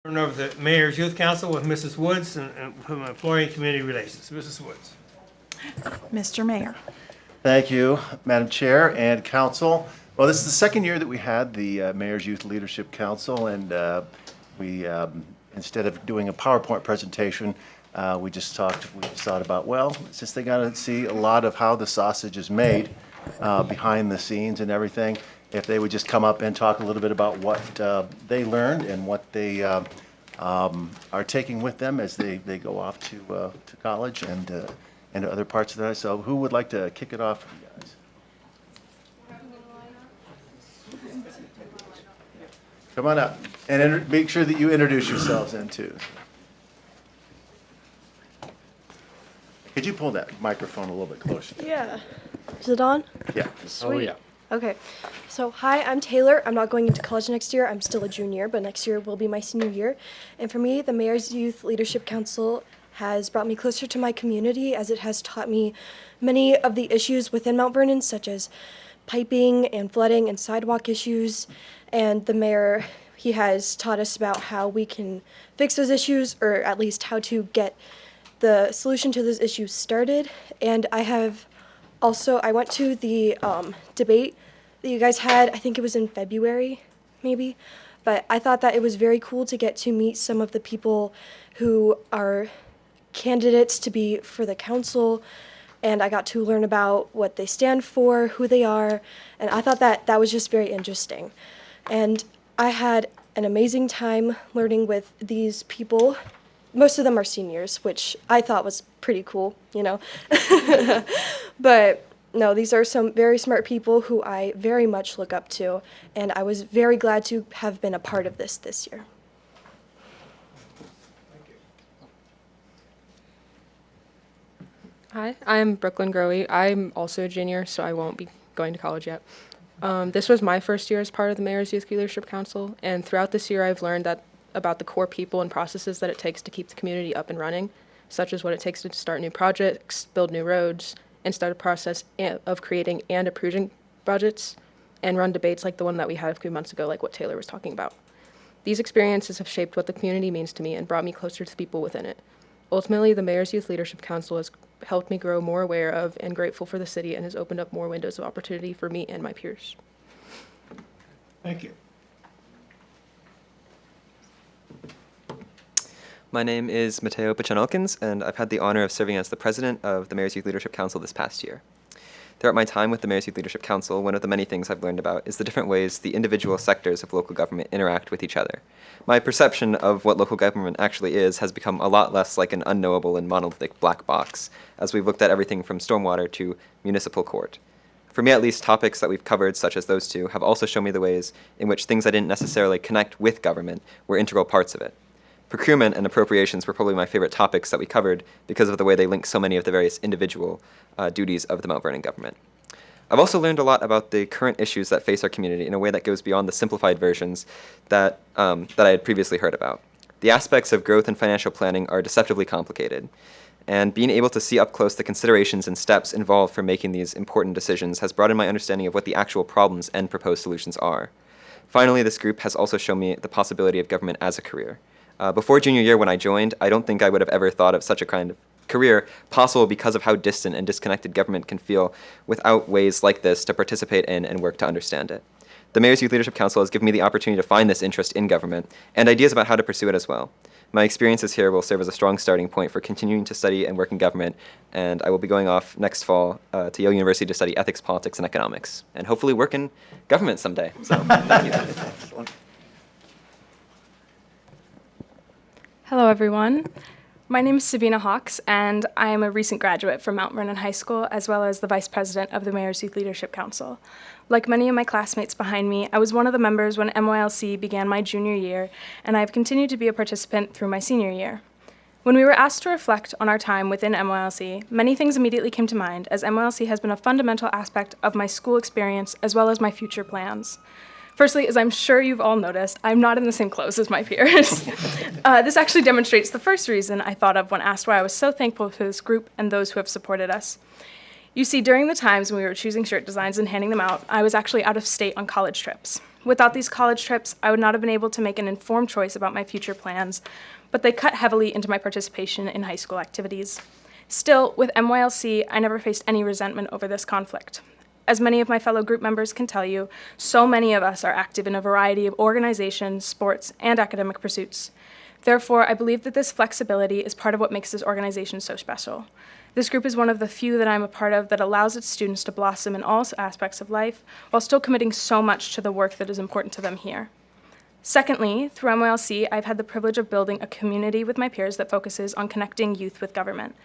Turn over to the Mayor's Youth Council with Mrs. Woods and from Employee and Community Relations. Mrs. Woods. Mr. Mayor. Thank you, Madam Chair and Council. Well, this is the second year that we had the Mayor's Youth Leadership Council, and we, instead of doing a PowerPoint presentation, we just thought about, well, since they got to see a lot of how the sausage is made behind the scenes and everything, if they would just come up and talk a little bit about what they learned and what they are taking with them as they go off to college and other parts of that. So who would like to kick it off for you guys? Come on up and make sure that you introduce yourselves then too. Could you pull that microphone a little bit closer? Yeah. Is it on? Yeah. Sweet. Oh, yeah. Okay. So, hi, I'm Taylor. I'm not going into college next year. I'm still a junior, but next year will be my senior year. And for me, the Mayor's Youth Leadership Council has brought me closer to my community, as it has taught me many of the issues within Mount Vernon, such as piping and flooding and sidewalk issues. And the mayor, he has taught us about how we can fix those issues, or at least how to get the solution to those issues started. And I went to the debate that you guys had. I think it was in February, maybe. But I thought that it was very cool to get to meet some of the people who are candidates to be for the council. And I got to learn about what they stand for, who they are. And I thought that that was just very interesting. And I had an amazing time learning with these people. Most of them are seniors, which I thought was pretty cool, you know. But no, these are some very smart people who I very much look up to, and I was very glad to have been a part of this year. Hi, I'm Brooklyn Growy. I'm also a junior, so I won't be going to college yet. This was my first year as part of the Mayor's Youth Leadership Council, and throughout this year I've learned about the core people and processes that it takes to keep the community up and running, such as what it takes to start new projects, build new roads, and start a process of creating and approving budgets, and run debates like the one that we had a few months ago, like what Taylor was talking about. These experiences have shaped what the community means to me and brought me closer to the people within it. Ultimately, the Mayor's Youth Leadership Council has helped me grow more aware of and grateful for the city, and has opened up more windows of opportunity for me and my peers. Thank you. My name is Mateo Pachanelkins, and I've had the honor of serving as the president of the Mayor's Youth Leadership Council this past year. Throughout my time with the Mayor's Youth Leadership Council, one of the many things I've learned about is the different ways the individual sectors of local government interact with each other. My perception of what local government actually is has become a lot less like an unknowable and monolithic black box, as we've looked at everything from stormwater to municipal court. For me at least, topics that we've covered, such as those two, have also shown me the ways in which things I didn't necessarily connect with government were integral parts of it. Procurement and appropriations were probably my favorite topics that we covered because of the way they link so many of the various individual duties of the Mount Vernon government. I've also learned a lot about the current issues that face our community in a way that goes beyond the simplified versions that I had previously heard about. The aspects of growth and financial planning are deceptively complicated, and being able to see up close the considerations and steps involved for making these important decisions has broadened my understanding of what the actual problems and proposed solutions are. Finally, this group has also shown me the possibility of government as a career. Before junior year when I joined, I don't think I would have ever thought of such a kind of career possible because of how distant and disconnected government can feel without ways like this to participate in and work to understand it. The Mayor's Youth Leadership Council has given me the opportunity to find this interest in government and ideas about how to pursue it as well. My experiences here will serve as a strong starting point for continuing to study and work in government, and I will be going off next fall to Yale University to study ethics, politics, and economics, and hopefully work in government someday. So, thank you. Hello, everyone. My name is Sabina Hawks, and I am a recent graduate from Mount Vernon High School, as well as the Vice President of the Mayor's Youth Leadership Council. Like many of my classmates behind me, I was one of the members when MYLC began my junior year, and I have continued to be a participant through my senior year. When we were asked to reflect on our time within MYLC, many things immediately came to mind, as MYLC has been a fundamental aspect of my school experience as well as my future plans. Firstly, as I'm sure you've all noticed, I'm not in the same clothes as my peers. This actually demonstrates the first reason I thought of when asked why I was so thankful for this group and those who have supported us. You see, during the times when we were choosing shirt designs and handing them out, I was actually out of state on college trips. Without these college trips, I would not have been able to make an informed choice about my future plans, but they cut heavily into my participation in high school activities. Still, with MYLC, I never faced any resentment over this conflict. As many of my fellow group members can tell you, so many of us are active in a variety of organizations, sports, and academic pursuits. Therefore, I believe that this flexibility is part of what makes this organization so special. This group is one of the few that I'm a part of that allows its students to blossom in all aspects of life while still committing so much to the work that is important to them here. Secondly, through MYLC, I've had the privilege of building a community with my peers that focuses on connecting youth with government.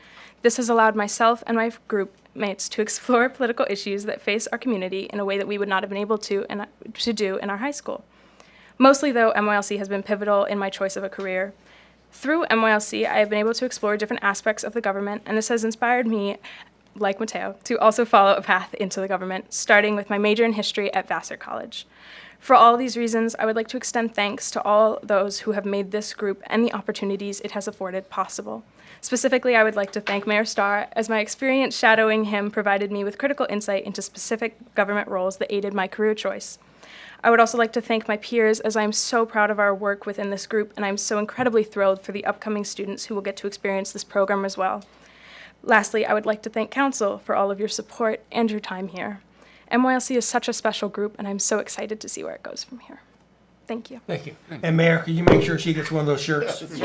This has allowed myself and my group mates to explore political issues that face our community in a way that we would not have been able to do in our high school. Mostly, though, MYLC has been pivotal in my choice of a career. Through MYLC, I have been able to explore different aspects of the government, and this has inspired me, like Mateo, to also follow a path into the government, starting with my major in history at Vassar College. For all these reasons, I would like to extend thanks to all those who have made this group and the opportunities it has afforded possible. Specifically, I would like to thank Mayor Starr, as my experience shadowing him provided me with critical insight into specific government roles that aided my career choice. I would also like to thank my peers, as I am so proud of our work within this group, and I'm so incredibly thrilled for the upcoming students who will get to experience this program as well. Lastly, I would like to thank Council for all of your support and your time here. MYLC is such a special group, and I'm so excited to see where it goes from here. Thank you. Thank you. And Mayor, can you make sure she gets one of those shirts? That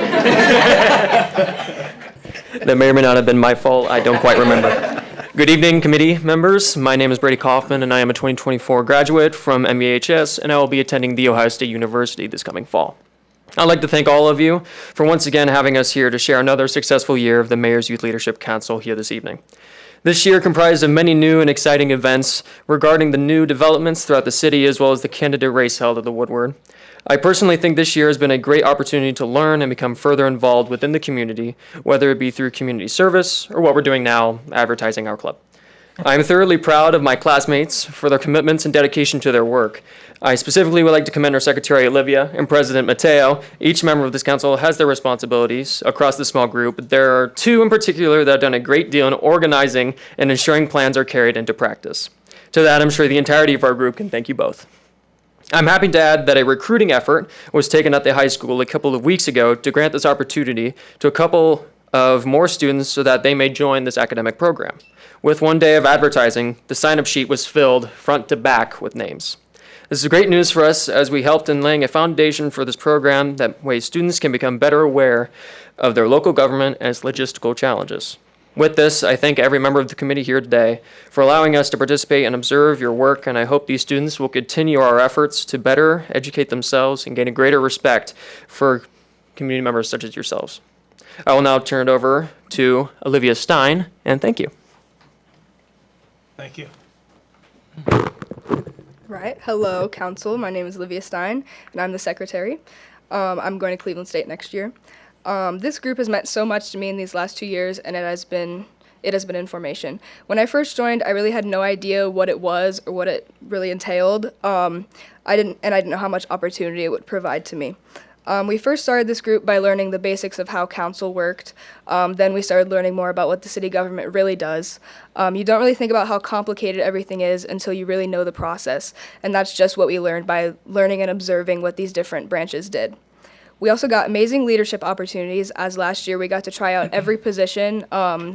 may or may not have been my fault. I don't quite remember. Good evening, committee members. My name is Brady Kaufman, and I am a 2024 graduate from MEHS, and I will be attending The Ohio State University this coming fall. I'd like to thank all of you for once again having us here to share another successful year of the Mayor's Youth Leadership Council here this evening. This year comprised of many new and exciting events regarding the new developments throughout the city, as well as the candidate race held at the Woodward. I personally think this year has been a great opportunity to learn and become further involved within the community, whether it be through community service or what we're doing now, advertising our club. I am thoroughly proud of my classmates for their commitments and dedication to their work. I specifically would like to commend our Secretary Olivia and President Mateo. Each member of this council has their responsibilities across the small group, but there are two in particular that have done a great deal in organizing and ensuring plans are carried into practice. To that, I'm sure the entirety of our group can thank you both. I'm happy to add that a recruiting effort was taken at the high school a couple of weeks ago to grant this opportunity to a couple of more students so that they may join this academic program. With one day of advertising, the sign-up sheet was filled front to back with names. This is great news for us as we helped in laying a foundation for this program that way students can become better aware of their local government and its logistical challenges. With this, I thank every member of the committee here today for allowing us to participate and observe your work, and I hope these students will continue our efforts to better educate themselves and gain a greater respect for community members such as yourselves. I will now turn it over to Olivia Stein, and thank you. Thank you. Right. Hello, Council. My name is Olivia Stein, and I'm the Secretary. I'm going to Cleveland State next year. This group has meant so much to me in these last 2 years, and it has been information. When I first joined, I really had no idea what it was or what it really entailed. I didn't know how much opportunity it would provide to me. We first started this group by learning the basics of how council worked. Then we started learning more about what the city government really does. You don't really think about how complicated everything is until you really know the process, and that's just what we learned by learning and observing what these different branches did. We also got amazing leadership opportunities, as last year we got to try out every position,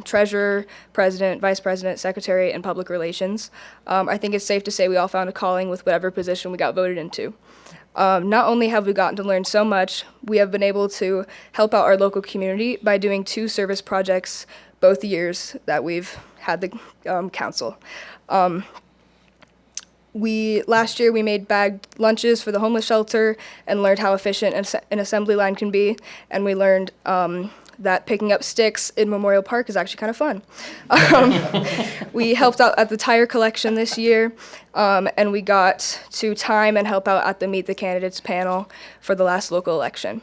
treasurer, president, vice president, secretary, and public relations. I think it's safe to say we all found a calling with whatever position we got voted into. Not only have we gotten to learn so much, we have been able to help out our local community by doing 2 service projects both years that we've had the council. Last year we made bagged lunches for the homeless shelter and learned how efficient an assembly line can be, and we learned that picking up sticks in Memorial Park is actually kind of fun. We helped out at the tire collection this year, and we got to time and help out at the Meet the Candidates panel for the last local election.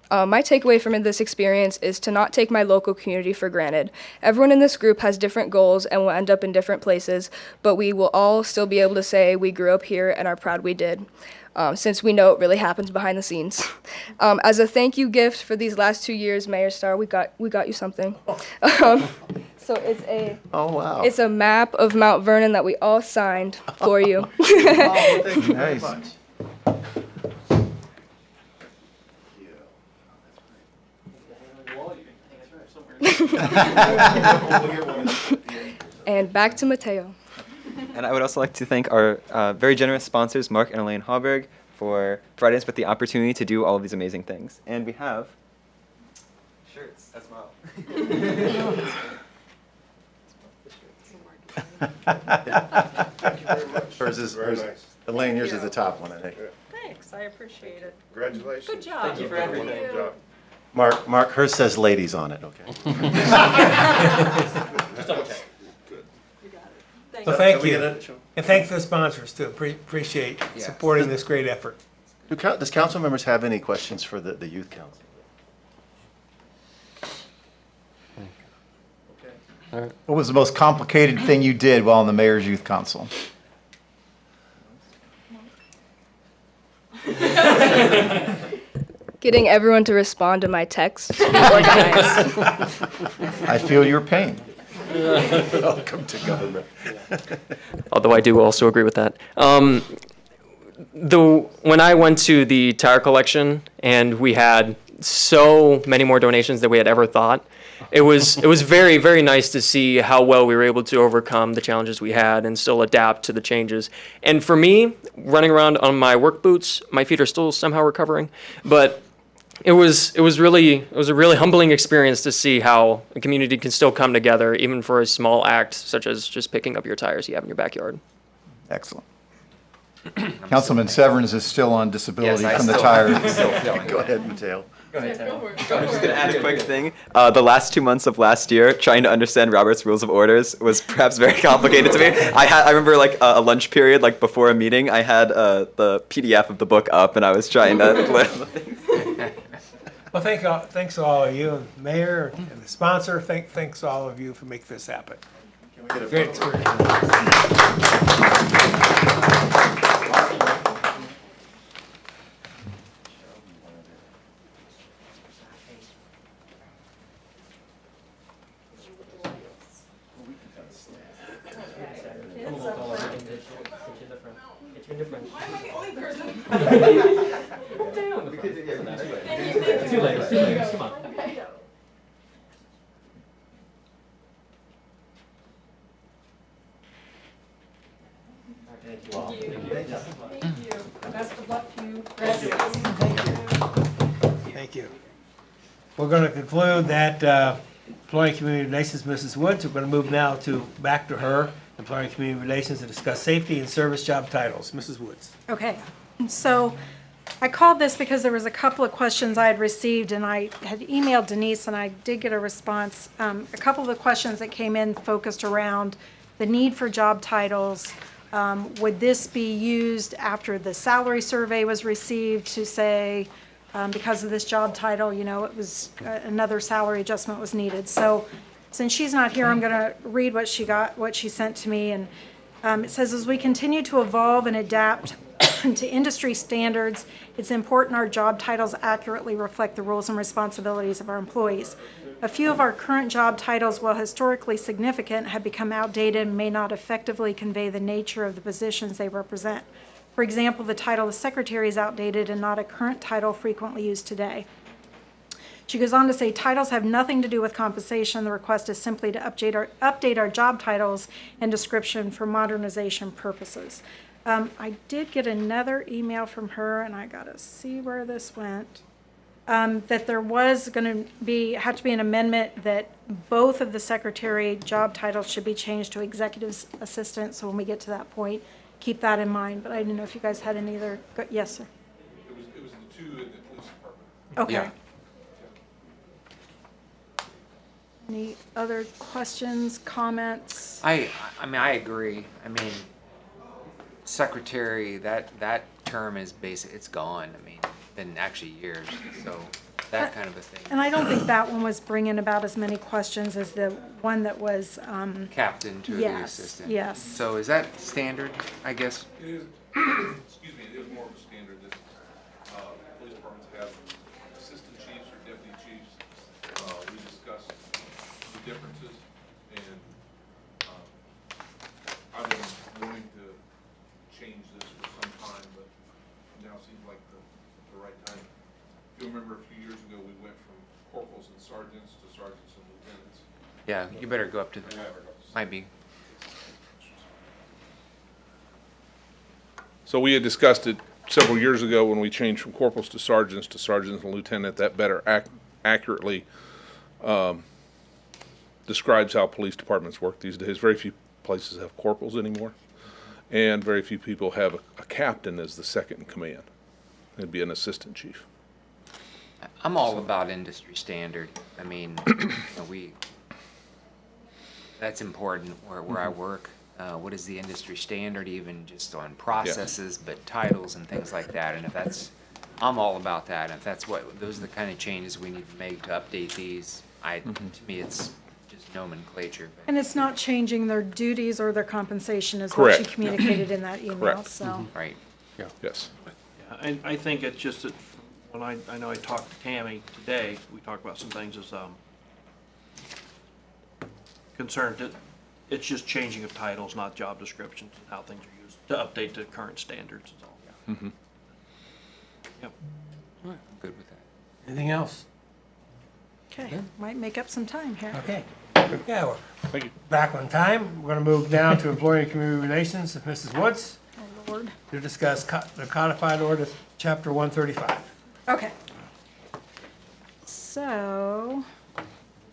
My takeaway from this experience is to not take my local community for granted. Everyone in this group has different goals and will end up in different places, but we will all still be able to say we grew up here and are proud we did. Since we know it really happens behind the scenes. As a thank you gift for these last 2 years, Mayor Starr, we got you something. So Oh, wow. it's a map of Mount Vernon that we all signed for you. Oh, thank you very Nice. much. And back to Mateo. And I would also like to thank our very generous sponsors, Mark and Elaine Hauberg, for providing us with the opportunity to do all of these amazing things. And we have shirts as well. Hers, Elaine, yours is the top one, I think. Thanks, I appreciate it. Congratulations. Good job. Thank you for everything. Wonderful job. Mark, hers says ladies on it, okay? So thank Can we you. get a show? And thank the sponsors too. Appreciate supporting this great effort. Does council members have any questions for the youth council? What was the most complicated thing you did while on the Mayor's Youth Council? Getting everyone to respond to my texts. Organized. I feel your pain. Welcome to government. Although I do also agree with that. When I went to the tire collection and we had so many more donations than we had ever thought, it was very, very nice to see how well we were able to overcome the challenges we had and still adapt to the changes. And for me, running around on my work boots, my feet are still somehow recovering, but it was a really humbling experience to see how a community can still come together, even for a small act such as just picking up your tires you have in your backyard. Excellent. Councilman Severns is still on disability Yes, I from the still- tire. I'm still feeling Go it. ahead, Mateo. I'm just going to add a quick thing. The last 2 months of last year, trying to understand Robert's Rules of Orders was perhaps very complicated to me. I remember like a lunch period, like before a meeting, I had the PDF of the book up and I was trying to learn the things. Well, thanks to all of you, and the mayor and the sponsor. Thanks to all of you for making this happen. Great experience. Thank you. We're going to conclude that employee and community relations, Mrs. Woods. We're going to move now back to her, employee and community relations, to discuss safety and service job titles. Mrs. Woods. Okay, so I called this because there was a couple of questions I had received, and I had emailed Denise, and I did get a response. A couple of the questions that came in focused around the need for job titles. Would this be used after the salary survey was received to say, because of this job title, you know, it was another salary adjustment was needed. So since she's not here, I'm going to read what she sent to me. And it says, as we continue to evolve and adapt to industry standards, it's important our job titles accurately reflect the roles and responsibilities of our employees. A few of our current job titles, while historically significant, have become outdated and may not effectively convey the nature of the positions they represent. For example, the title of secretary is outdated and not a current title frequently used today. She goes on to say, titles have nothing to do with compensation. The request is simply to update our job titles and description for modernization purposes. I did get another email from her, and I gotta see where this went, that there was gonna have to be an amendment that both of the secretary job titles should be changed to executive assistant. So when we get to that point, keep that in mind. But I didn't know if you guys had any other, yes, sir? It was the two in the police department. Okay. Yeah. Any other questions, comments? I mean, I agree. I mean, secretary, that term is basic, it's gone. I mean, been actually years, so that kind of a thing. And I don't think that one was bringing about as many questions as the one that was, Captain to the yes, assistant. yes. So is that standard, I guess? It is, excuse me, it is more of a standard that police departments have assistant chiefs or deputy chiefs. We discussed the differences And I've been wanting to change this for some time, but now seems like the right time. You remember a few years ago, we went from corporals and sergeants to sergeants and lieutenants. Yeah, you better go up to the, might be. So we had discussed it several years ago when we changed from corporals to sergeants and lieutenant. That better accurately describes how police departments work these days. Very few places have corporals anymore, and very few people have a captain as the second in command. It'd be an assistant chief. I'm all about industry standard. I mean, that's important where I work. What is the industry standard, even just on processes, but titles and things like that. And if that's, I'm all about that. And if that's those are the kind of changes we need to make to update these. To me, it's just nomenclature. But. And it's not changing their duties or their compensation is Correct. what you communicated in that email, Correct. so. Right. Yes. I think it's just that when I know I talked to Tammy today, we talked about some things as concerned that it's just changing of titles, not job descriptions and how things are used to update the current standards is all. Mm-hmm. Yep. I'm good with that. Anything else? Okay, might make up some time here. Okay. Yeah, we're back on time. We're going to move now to Employee and Community Relations with Mrs. Woods Oh, Lord. to discuss the codified order, Chapter 135. Okay. So,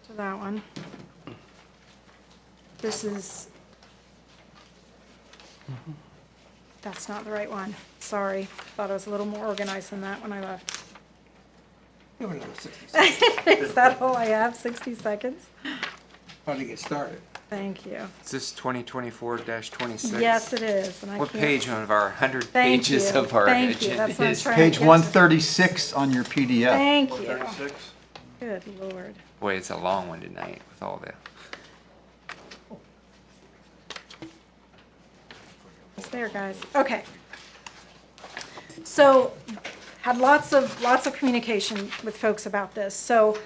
to that one. This is, that's not the right one. Sorry. Thought I was a little more organized than that when I left. Give it another 60 seconds. Is that all I have, 60 seconds? How to get started. Thank you. Is this 2024-26? Yes, it is. And I What can't- page of our 100 Thank pages you. of our Thank you. agenda That's what I'm is? trying to Page get to. 136 on your PDF. Thank you. 136? Good Lord. Boy, it's a long one tonight with all the. It's there, guys. Okay. So, had lots of communication with folks about this. So,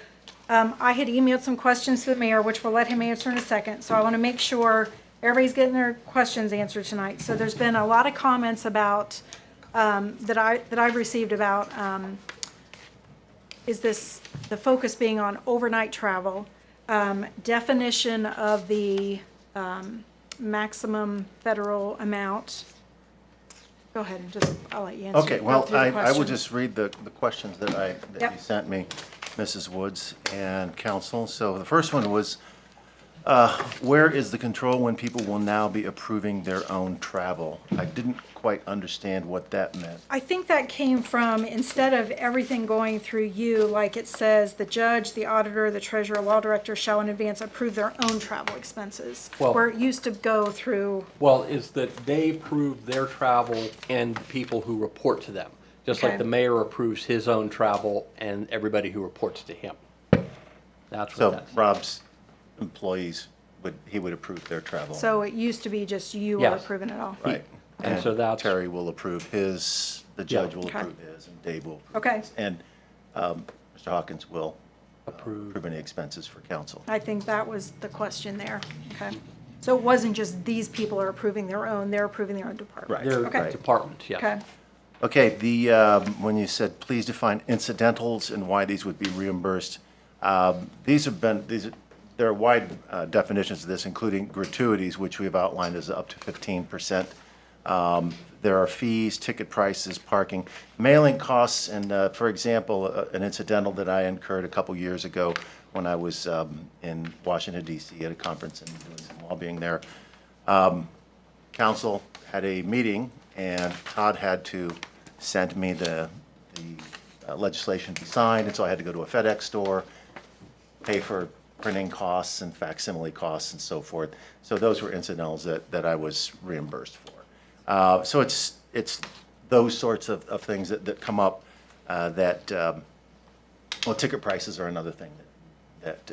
I had emailed some questions to the mayor, which we'll let him answer in a second. So I want to make sure everybody's getting their questions answered tonight. So there's been a lot of comments about, that I've received about, is this, the focus being on overnight travel, definition of the, maximum federal amount. Go ahead and just, I'll let you answer. Okay, go well, through the I will questions. just read the questions that you Yep. sent me, Mrs. Woods and council. So the first one was, where is the control when people will now be approving their own travel? I didn't quite understand what that meant. I think that came from, instead of everything going through you, like it says, the judge, the auditor, the treasurer, law director shall in advance approve their own travel expenses. Well- Where it used to go through, Well, is that they approve their travel and people who report to them. Just like Okay. the mayor approves his own travel and everybody who reports to him. That's what So that's. Rob's employees, he would approve their travel. so it used to be just you were Yes. approving it all. Right. And so that's- Terry will approve his, the judge will Okay. approve his, and Dave will approve Okay. his. And Mr. Hawkins will approve any expenses for council. I think that was the question there. Okay. So it wasn't just these people are approving their own, they're approving their own department. Right. Their Okay. department, yes. Okay. Okay, when you said, please define incidentals and why these would be reimbursed, there are wide definitions of this, including gratuities, which we've outlined as up to 15%. There are fees, ticket prices, parking, mailing costs, and for example, an incidental that I incurred a couple years ago when I was in Washington DC at a conference and doing some lobbying there. Council had a meeting, and Todd had to send me the legislation to be signed, and so I had to go to a FedEx store, pay for printing costs and facsimile costs and so forth. So those were incidentals that I was reimbursed for. So it's those sorts of things that come up well, ticket prices are another thing that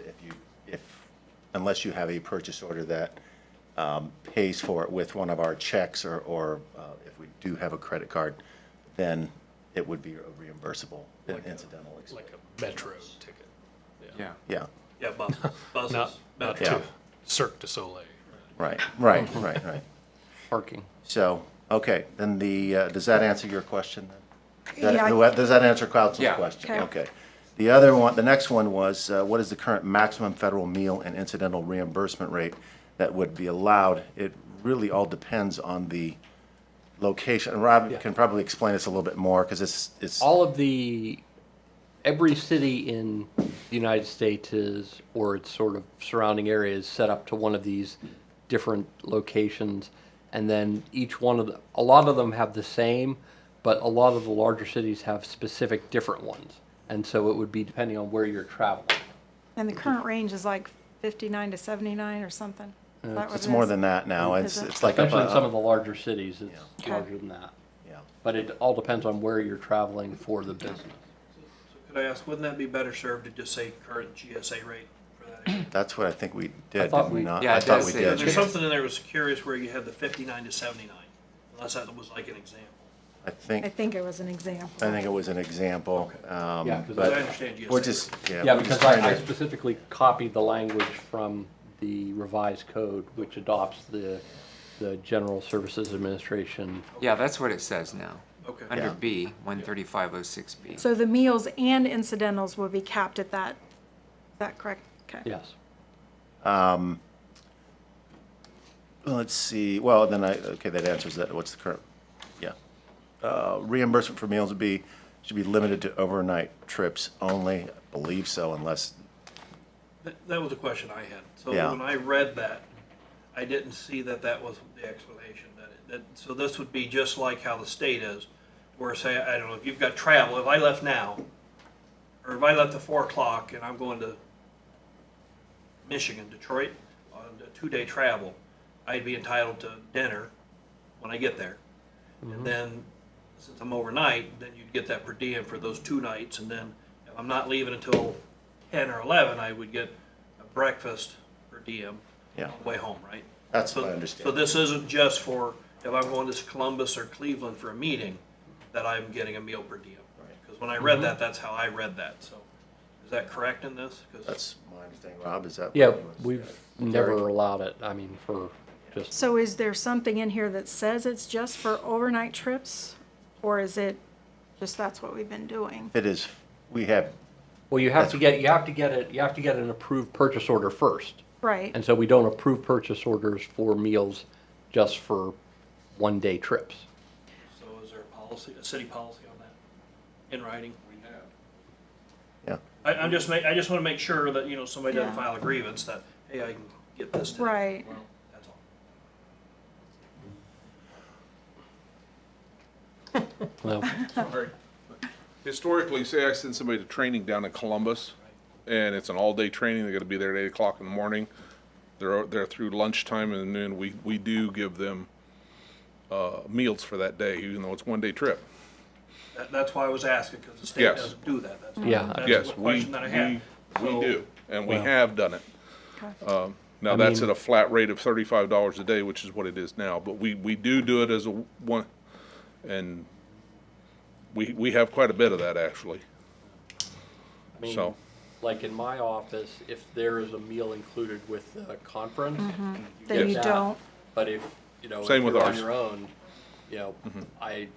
unless you have a purchase order that pays for it with one of our checks or if we do have a credit card, then it would be a reimbursable incidental expense. Like a metro ticket. Yeah. Yeah. Yeah, buses. Not Metro. Yeah. Cirque du Soleil. Right. Parking. So, okay, then does that answer your question then? Yeah. Does that answer Council's Yeah. question? Okay. The next one was, what is the current maximum federal meal and incidental reimbursement rate that would be allowed? It really all depends on the location. And Rob can probably explain this a little bit more, because it's. Every city in the United States is, or its sort of surrounding area is set up to one of these different locations. And then each one of a lot of them have the same, but a lot of the larger cities have specific different ones. And so it would be depending on where you're traveling. And the current range is like 59 to 79 or something? Is that what It's it more is? than that now. Is It's it? like Especially in some of the larger cities, it's Okay. larger than that. Yeah. But it all depends on where you're traveling for the business. So could I ask, wouldn't that be better served to just say current GSA rate for that area? That's what I think we did, thought did we we- not? Yeah, I it thought does we say did. There's something in there that was curious where you had the 59 to 79, unless that was like an example. I I think think it was an example. it was an example. Yeah, 'cause but I understand GSA. We're just, Yeah, we're because just trying I to- specifically copied the language from the revised code, which adopts the General Services Administration. Yeah, that's what it says now. Okay. Under Yeah. B, 13506B. So the meals and incidentals will be capped at that, is that correct? Okay. Yes. Let's see, well, then okay, that answers that. What's the current, yeah. Reimbursement for meals should be limited to overnight trips only. I believe so, unless, That was a question I had. So Yeah. when I read that, I didn't see that was the explanation. So this would be just like how the state is, where say, I don't know, if you've got travel, if I left now, or if I left at 4 o'clock and I'm going to Michigan, Detroit, on a 2-day travel, I'd be entitled to dinner when I get there. And then, since I'm overnight, then you'd get that per diem for those 2 nights. And then if I'm not leaving until 10 or 11, I would get a breakfast per diem Yeah. on the way home, right? that's So- what I understand. So this isn't just for, if I'm going to Columbus or Cleveland for a meeting, that I'm getting a meal per diem. Because when I read that, that's how I read that, so. Is that correct in this? 'Cause- That's my understanding. Rob, is that? what Yeah, it was? we've never allowed it, I mean, for just, So is there something in here that says it's just for overnight trips? Or is it just that's what we've been doing? It is, we have, well, you have to get an approved purchase order first. Right. And so we don't approve purchase orders for meals just for 1-day trips. So is there a policy, a city policy on that, in writing? We have. yeah. I just want to make sure that, somebody doesn't Yeah. file a grievance that, hey, I can get this today. Right. Well, that's all. Well, Sorry. Historically, say I send somebody to training down in Columbus, and it's an all-day training, they gotta be there at 8 o'clock in the morning. They're through lunchtime, and then we do give them, meals for that day, even though it's 1-day trip. That's why I was asking, because the state Yes. doesn't do that. Yeah. That's Yes, the question that I had. we So- do, and we Well- have done it. Now, I that's mean- at a flat rate of $35 a day, which is what it is now, but we do it as a one, and we have quite a bit of that, actually. I mean, So, like in my office, if there is a meal included with the conference, Then get you that. don't. But if, if Same with you're on ours. your own, I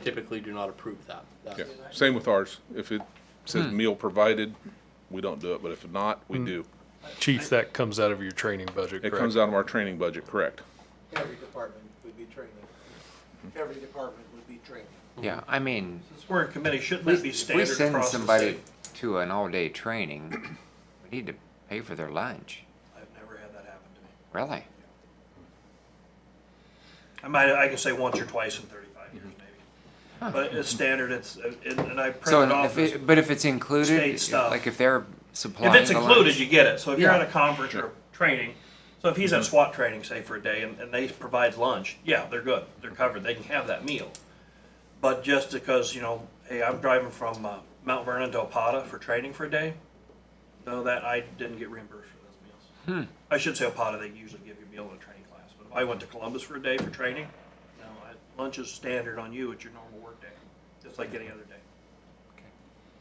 typically do not approve that. yeah, same with ours. If it says meal provided, we don't do it, but if not, we do. Chief, that comes out of your training budget, It correct? comes out of our training budget, correct? Every department would be training. Every department would be training. Yeah, I mean, Since we're in committee, shouldn't that be if we standard send across the somebody state? to an all-day training, we need to pay for their lunch. I've never had that happen to me. Really? I can say once or twice in 35 years, maybe. But it's standard, and I So, print it off. as- but if it's included, state stuff. like if they're supplying If it's the included, lunch- you get it. So if you're Yeah. at a conference or training, so if he's at SWAT training, say for a day, and they provide lunch, yeah, they're good. They're covered. They can have that meal. But just because, hey, I'm driving from Mount Vernon to Opata for training for a day, no, that I didn't get reimbursed for those meals. I should say Opata, they usually give you a meal in a training class. But if I went to Columbus for a day for training, no, lunch is standard on you at your normal work day, just like any other day. Okay.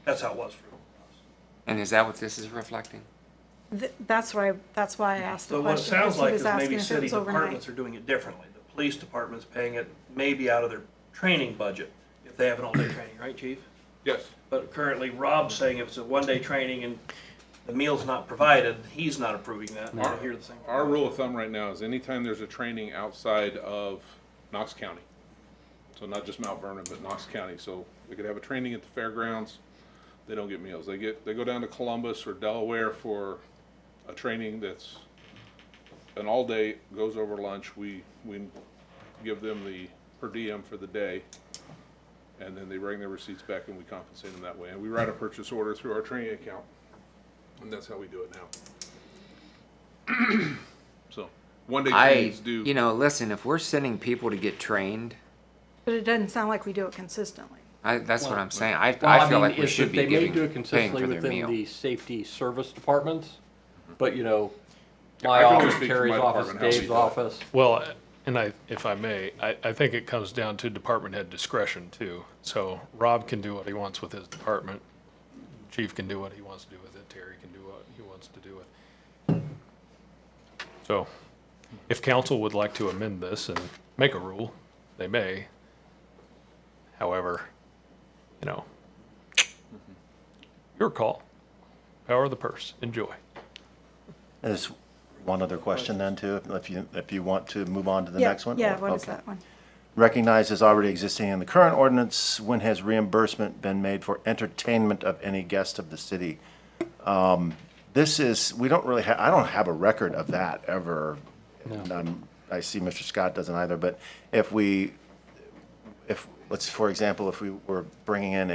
That's how it was for us. And is that what this is reflecting? That's why I asked the So what it question. sounds because he like was is asking maybe if it city was overnight. departments are doing it differently. The police department's paying it maybe out of their training budget if they have an all-day training, right, chief? Yes. But currently Rob's saying if it's a one-day training and the meal's not provided, he's not approving that. And I hear the same. Our rule of thumb right now is anytime there's a training outside of Knox County, so not just Mount Vernon, but Knox County, so they could have a training at the fairgrounds, they don't get meals. They go down to Columbus or Delaware for a training that's an all day, goes over lunch. We give them the per diem for the day, and then they bring their receipts back and we compensate them that way. And we write a purchase order through our training account, and that's how we do it now. So one day trainings do. You know, listen, if we're sending people to get trained, But it doesn't sound like we do it consistently. that's what I'm saying. I Well, feel mean, like we is should that be they may do paying it consistently for their within meal. the safety service departments, but, you know, I my can only office, speak for Terry's my office, department, how we Dave's do it. office. Well, and if I may, I think it comes down to department head discretion too. So Rob can do what he wants with his department. Chief can do what he wants to do with it. Terry can do what he wants to do with it. So if council would like to amend this and make a rule, they may. However, you know, your call. Power of the purse. Enjoy. There's one other question then too, if you want to move on to the Yeah, next one? Yeah, Or- what is okay. that one? Recognized as already existing in the current ordinance, when has reimbursement been made for entertainment of any guest of the city? This is, we don't really I don't have a record of that ever. And I see Mr. Scott doesn't either, but let's, for example, if we were bringing in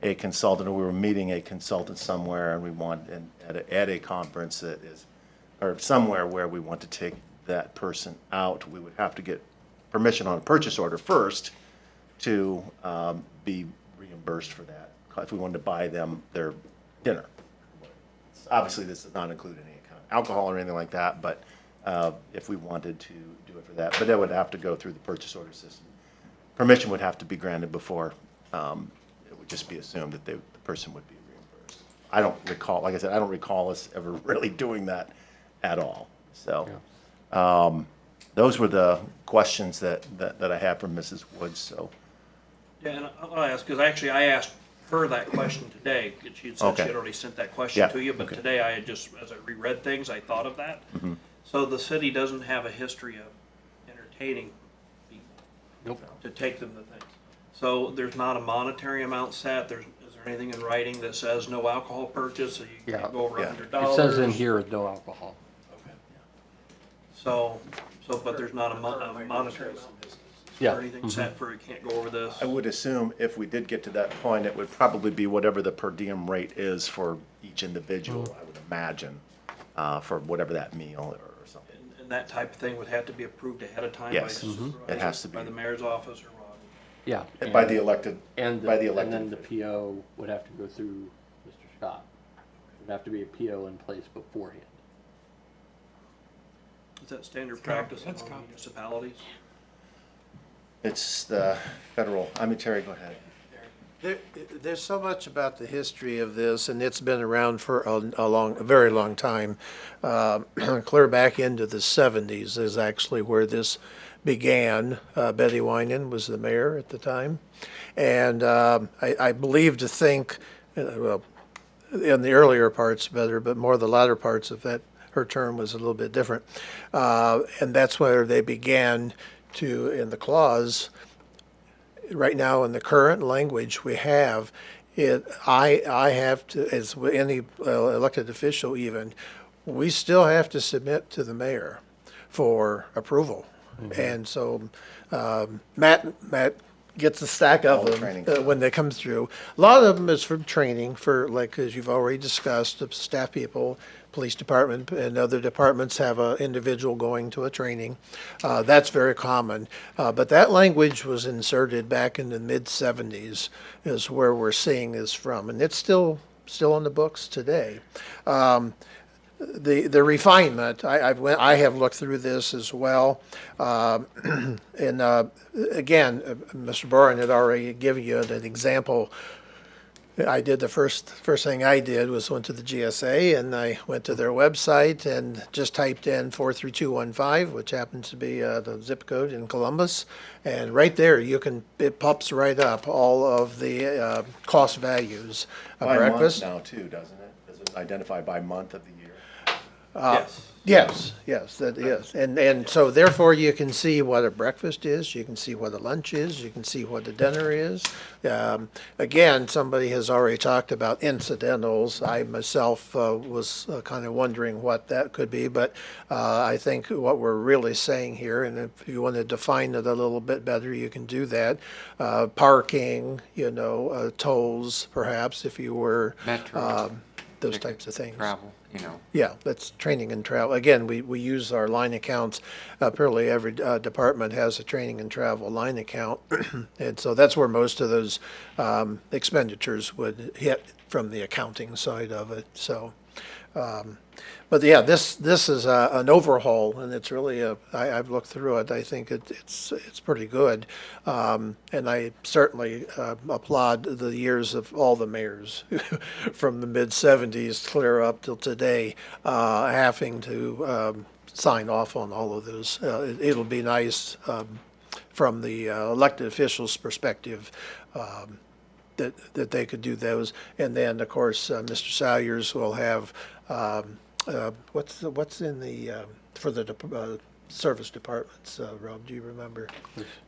a consultant, or we were meeting a consultant somewhere and we want, at a conference that is, or somewhere where we want to take that person out, we would have to get permission on a purchase order first to be reimbursed for that, if we wanted to buy them their dinner. Obviously, this does not include any kind of alcohol or anything like that, but if we wanted to do it for that, but that would have to go through the purchase order system. Permission would have to be granted before it would just be assumed that the person would be reimbursed. I don't recall, like I said, I don't recall us ever really doing that at all. So those were the questions that I have from Mrs. Woods, so. Yeah, and I'll ask, because actually I asked her that question today. She had said she Okay. had already sent that question Yeah, to you, but okay. today I had just, as I reread things, I thought of that. Mhm. So the city doesn't have a history of entertaining people. Nope. To take them to things. So there's not a monetary amount set, is there anything in writing that says no alcohol purchase, so you can't go over Yeah. $100? It says in here, no alcohol. Okay. So, but there's not a monetary amount? Yeah. Or anything set for it can't go over this? I would assume if we did get to that point, it would probably be whatever the per diem rate is for each individual, I would imagine, for whatever that meal or something. And that type of thing would have to be approved ahead of time by Yes. the Mhm. supervisor? It has to By be. the mayor's office or Rob? Yeah. And by the elected, And by the elected. And then the PO would have to go through Mr. Scott. There'd have to be a PO in place beforehand. Is that standard practice among municipalities? It's the federal, Terry, go ahead. There's so much about the history of this, and it's been around for a very long time. Clear back into the 70s is actually where this began. Betty Winan was the mayor at the time. And I believe to think, well, in the earlier parts better, but more the latter parts of that, her term was a little bit different. And that's where they began to, in the clause, right now in the current language we have, I have to, as any elected official even, we still have to submit to the mayor for approval. Mm-hmm. And so Matt gets a stack All of the them training. when they come through. A lot of them is for training for, like, as you've already discussed, the staff people, police department and other departments have an individual going to a training. That's very common. But that language was inserted back in the mid-70s is where we're seeing this from. And it's still on the books today. The refinement, I have looked through this as well. And again, Mr. Boren had already given you an example. I did the first thing I did was went to the GSA and I went to their website and just typed in 43215, which happens to be the zip code in Columbus. And right there, it pops right up all of the cost values of By breakfast. month now too, doesn't it? Does it identify by month of the year? Yes, that is. And so therefore you can see what a breakfast is, you can see what a lunch is, you can see what a dinner is. Again, somebody has already talked about incidentals. I myself was kind of wondering what that could be, but I think what we're really saying here, and if you want to define it a little bit better, you can do that. Parking, tolls, perhaps, if you were. Metro. Those types of things. Travel, Yeah, that's training and travel. Again, we use our line accounts. Apparently, every department has a training and travel line account. And so that's where most of those expenditures would hit from the accounting side of it. So, but yeah, this is an overhaul, and it's really I've looked through it. I think it's pretty good, and I certainly applaud the years of all the mayors from the mid '70s clear up till today, having to sign off on all of those. It'll be nice from the elected officials' perspective. That they could do those, and then of course Mr. Salyers will have what's in the for the service departments. Rob, do you remember?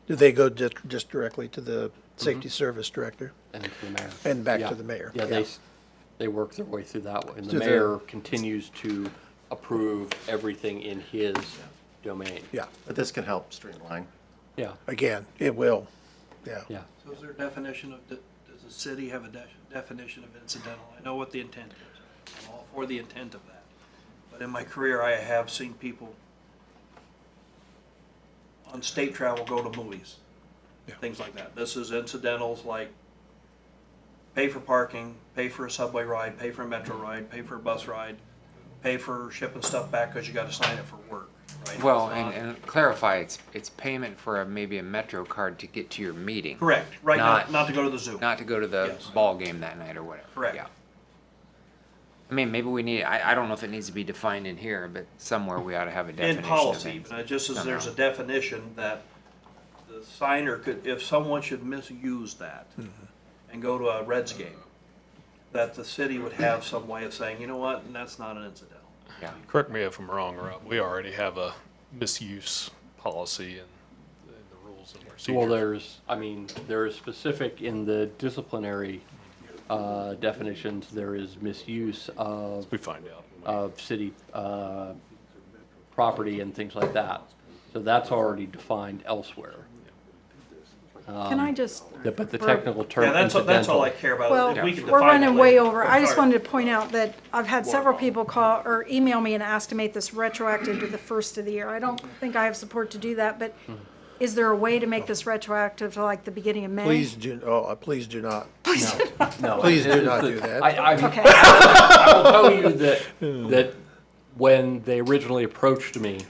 Do they go just directly to the safety service director And to the mayor. and back to the mayor? Yeah, they work their way through that way. And the To the- mayor continues to approve everything in his domain. Yeah. But this can help streamline. Yeah. Again, it will. Yeah. Yeah. So is there a definition of, does the city have a definition of incidental? I know what the intent is. I'm all for the intent of that. But in my career, I have seen people on state travel go to movies, things like that. This is incidentals like pay for parking, pay for a subway ride, pay for a metro ride, pay for a bus ride, pay for shipping stuff back because you got to sign it for work. Right? Well, It's not- and clarify, it's payment for maybe a Metro card to get to your meeting. Correct, right, not to go to the zoo. Not to go to the Yes. ball game that night or whatever. Correct. Yeah. I mean, maybe we need, I don't know if it needs to be defined in here, but somewhere we ought to have a definition In of policy, it. just as there's a somehow. definition that the signer could, if someone should misuse that and go to a Reds game, that the city would have some way of saying, you know what, and that's not an incidental. Yeah. Correct me if I'm wrong, Rob, we already have a misuse policy in the rules and procedures. Well, there is specific in the disciplinary definitions, there is misuse of. We find out. Of city property and things like that. So that's already defined elsewhere. Can I just? But the technical term Yeah, that's all incidental. I care about. Well, If we can we're define running that way later. over. I just wanted to point out that I've had several people call or email me and ask to make this retroactive to the first of the year. I don't think I have support to do that, but is there a way to make this retroactive to like the beginning of May? Please do not. No. Please do not do that. Okay. I will tell you that when they originally approached me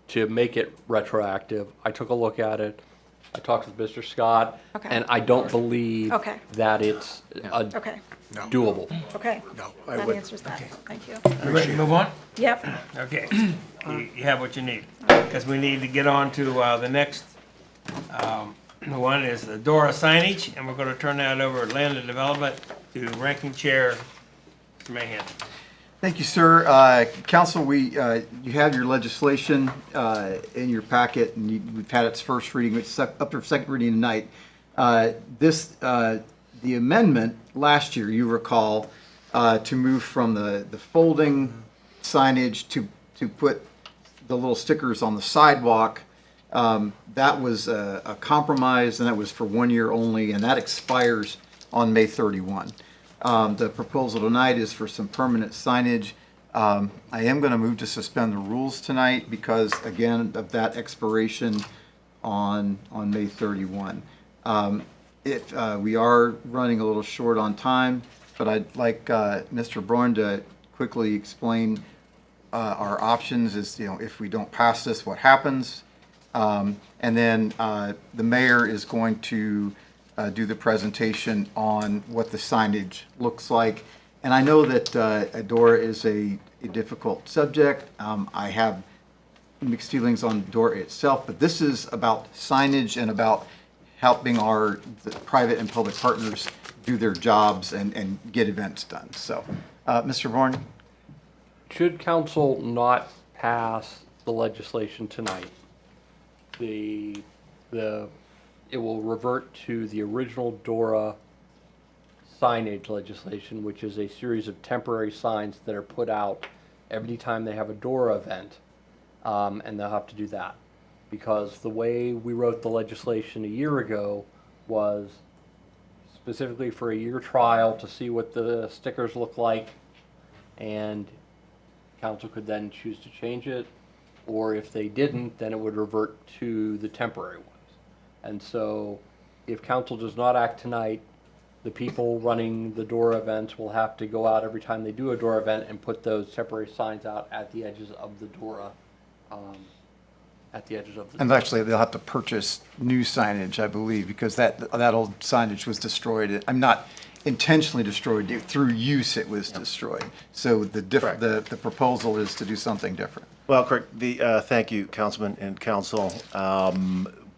to make it retroactive, I took a look at it. I talked with Mr. Scott, Okay. and I don't believe Okay. that it's Okay. doable. Okay. I That wouldn't. answers that. Thank you. You ready to move on? Yep. Okay, you have what you need, because we need to get on to the next one is the Dora signage, and we're gonna turn that over to Land and Development to Ranking Chair, Mr. Mahan. Thank you, sir. Council, you have your legislation in your packet, and we've had its first reading. It's up for second reading tonight. The amendment last year, you recall, to move from the folding signage to put the little stickers on the sidewalk, that was a compromise, and that was for 1 year only, and that expires on May 31. The proposal tonight is for some permanent signage. I am going to move to suspend the rules tonight because, again, of that expiration on May 31. We are running a little short on time, but I'd like Mr. Braun to quickly explain our options is, if we don't pass this, what happens? And then the mayor is going to do the presentation on what the signage looks like. And I know that DORA is a difficult subject. I have mixed feelings on DORA itself, but this is about signage and about helping the private and public partners do their jobs and get events done. So, Mr. Vernon? Should council not pass the legislation tonight, it will revert to the original DORA signage legislation, which is a series of temporary signs that are put out every time they have a DORA event, and they'll have to do that. Because the way we wrote the legislation a year ago was specifically for a year trial to see what the stickers look like, and council could then choose to change it, or if they didn't, then it would revert to the temporary ones. And so if council does not act tonight, the people running the DORA events will have to go out every time they do a DORA event and put those temporary signs out at the edges of the DORA, And actually, they'll have to purchase new signage, I believe, because that old signage was destroyed. I'm not intentionally destroyed. Through use, it was destroyed. So the proposal is to do something different. Well, correct. Thank you, Councilman and Council.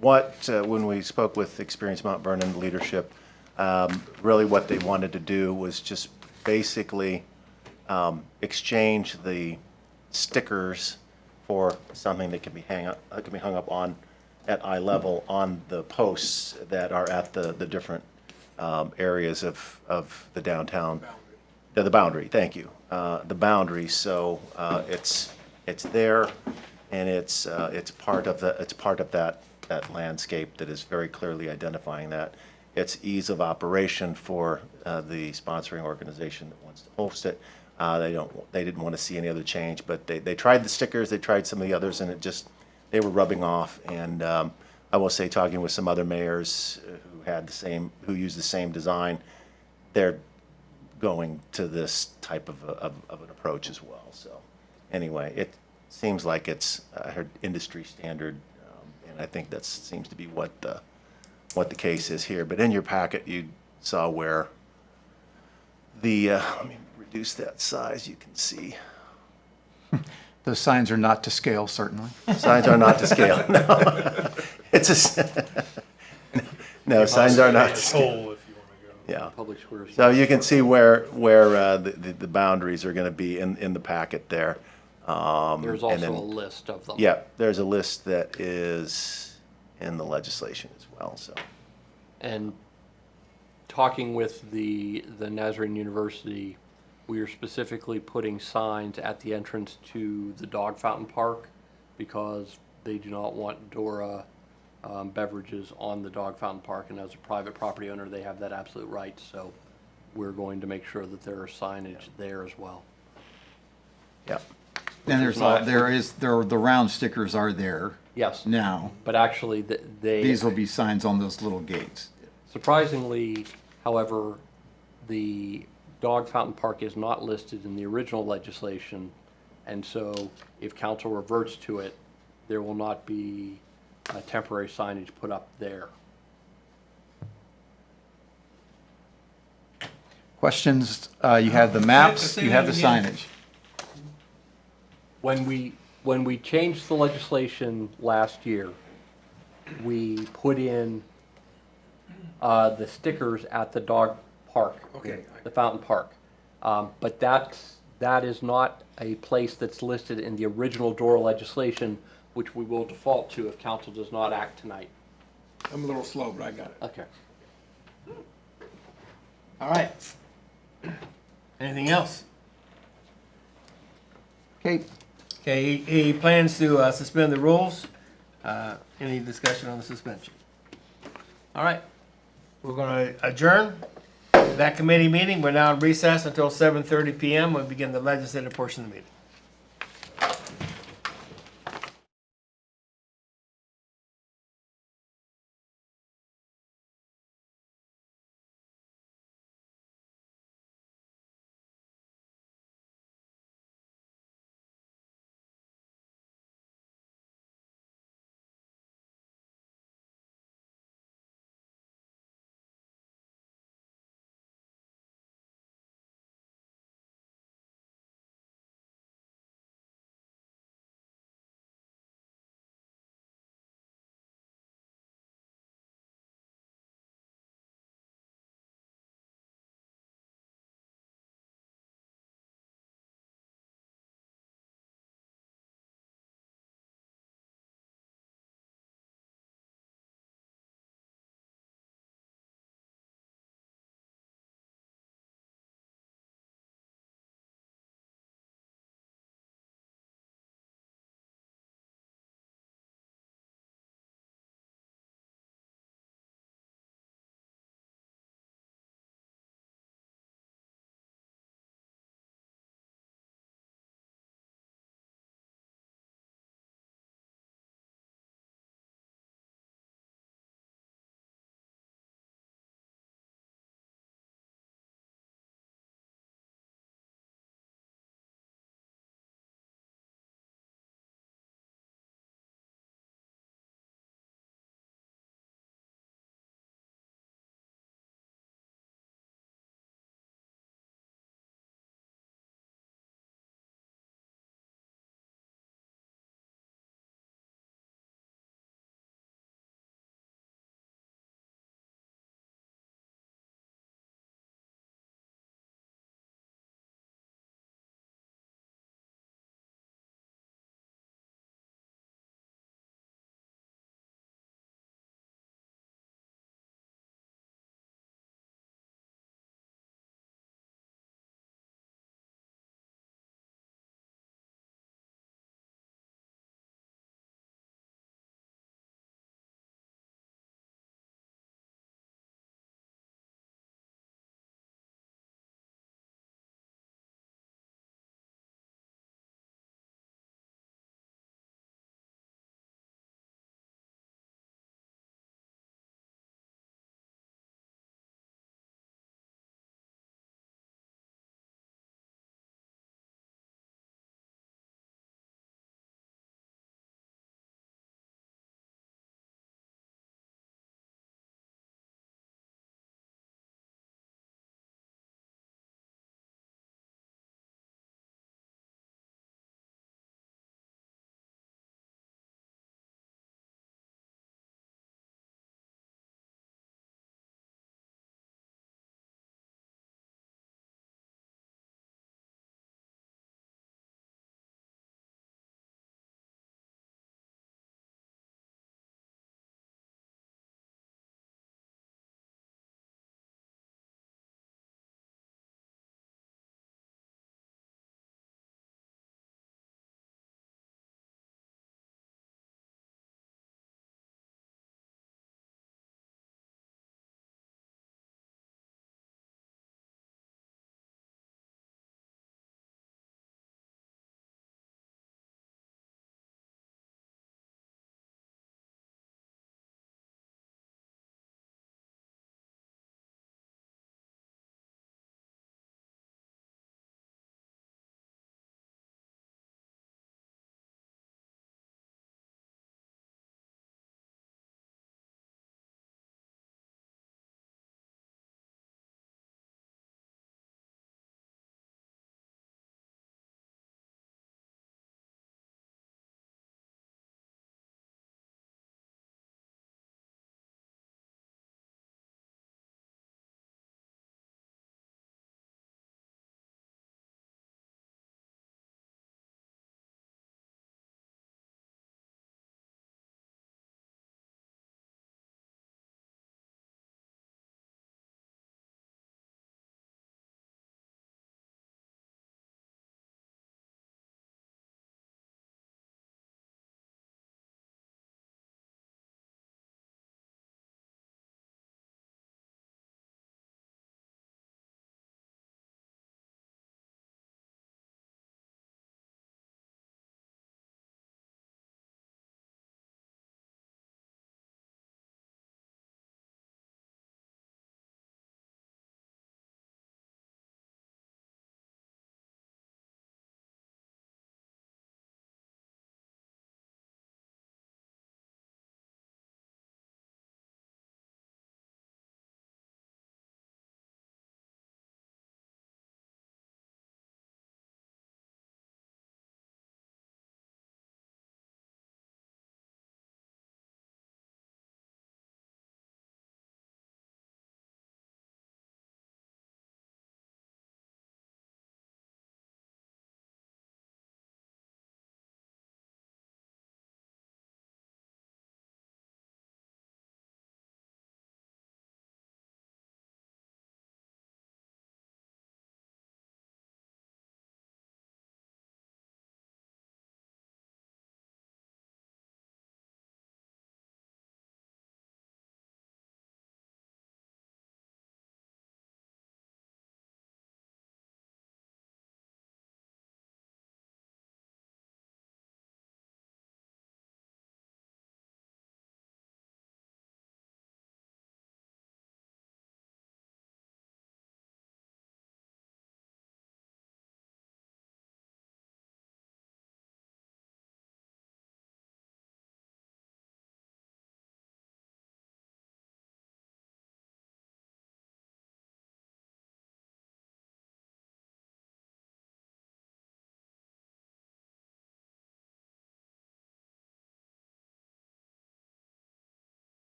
When we spoke with Experience Mount Vernon leadership, really what they wanted to do was just basically exchange the stickers for something that can be hung up on at eye level on the posts that are at the different areas of the downtown. The boundary. Thank you. The boundary. So it's there, and it's part of that landscape that is very clearly identifying that. It's ease of operation for the sponsoring organization that wants to host it. They didn't want to see any other change, but they tried the stickers, they tried some of the others, and they were rubbing off. And I will say, talking with some other mayors who used the same design, they're going to this type of an approach as well. So anyway, it seems like it's industry standard, and I think that seems to be what the case is here. But in your packet, you saw where let me reduce that size. You can see Those signs are not to scale, certainly. signs are not to scale. No, no, signs are not to scale. Yeah. Public squares. So you can see where the boundaries are going to be in the packet there. There's also and then, a list of them. Yeah, there's a list that is in the legislation as well. So. And talking with the Nazarene University, we are specifically putting signs at the entrance to the dog fountain park because they do not want DORA beverages on the dog fountain park, and as a private property owner, they have that absolute right. So we're going to make sure that there are signage there as well. Yeah. And the round stickers are there. Yes. Now. But actually, these will be signs on those little gates. Surprisingly, however, the dog fountain park is not listed in the original legislation, and so if council reverts to it, there will not be temporary signage put up there. Questions? You have the maps, you have the signage. When we changed the legislation last year, we put in the stickers at the dog park, the fountain park. But that is not a place that's listed in the original DORA legislation, which we will default to if council does not act tonight. I'm a little slow, but I got it. Okay. All right. Anything else? Okay. Okay, he plans to suspend the rules. Any discussion on the suspension? All right. We're going to adjourn that committee meeting. We're now in recess until 7:30 p.m. We'll begin the legislative portion of the meeting.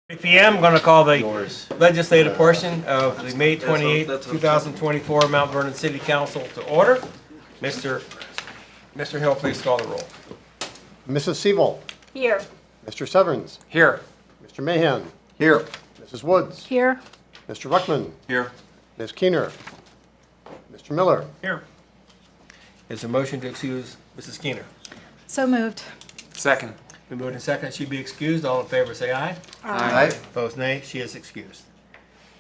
8 p.m. I'm going to call the legislative portion of the May 28, 2024 Mount Vernon City Council to order. Mr. Hill, please call the roll. Mrs. Siebel. Here. Mr. Severns. Here. Mr. Mahan. Here. Mrs. Woods. Here. Mr. Ruckman. Here. Ms. Keener. Mr. Miller. Here. Is there a motion to excuse Mrs. Keener? So moved. Second. Been moved and second. She be excused. All in favor say aye. Aye. Opposed, nay. She is excused.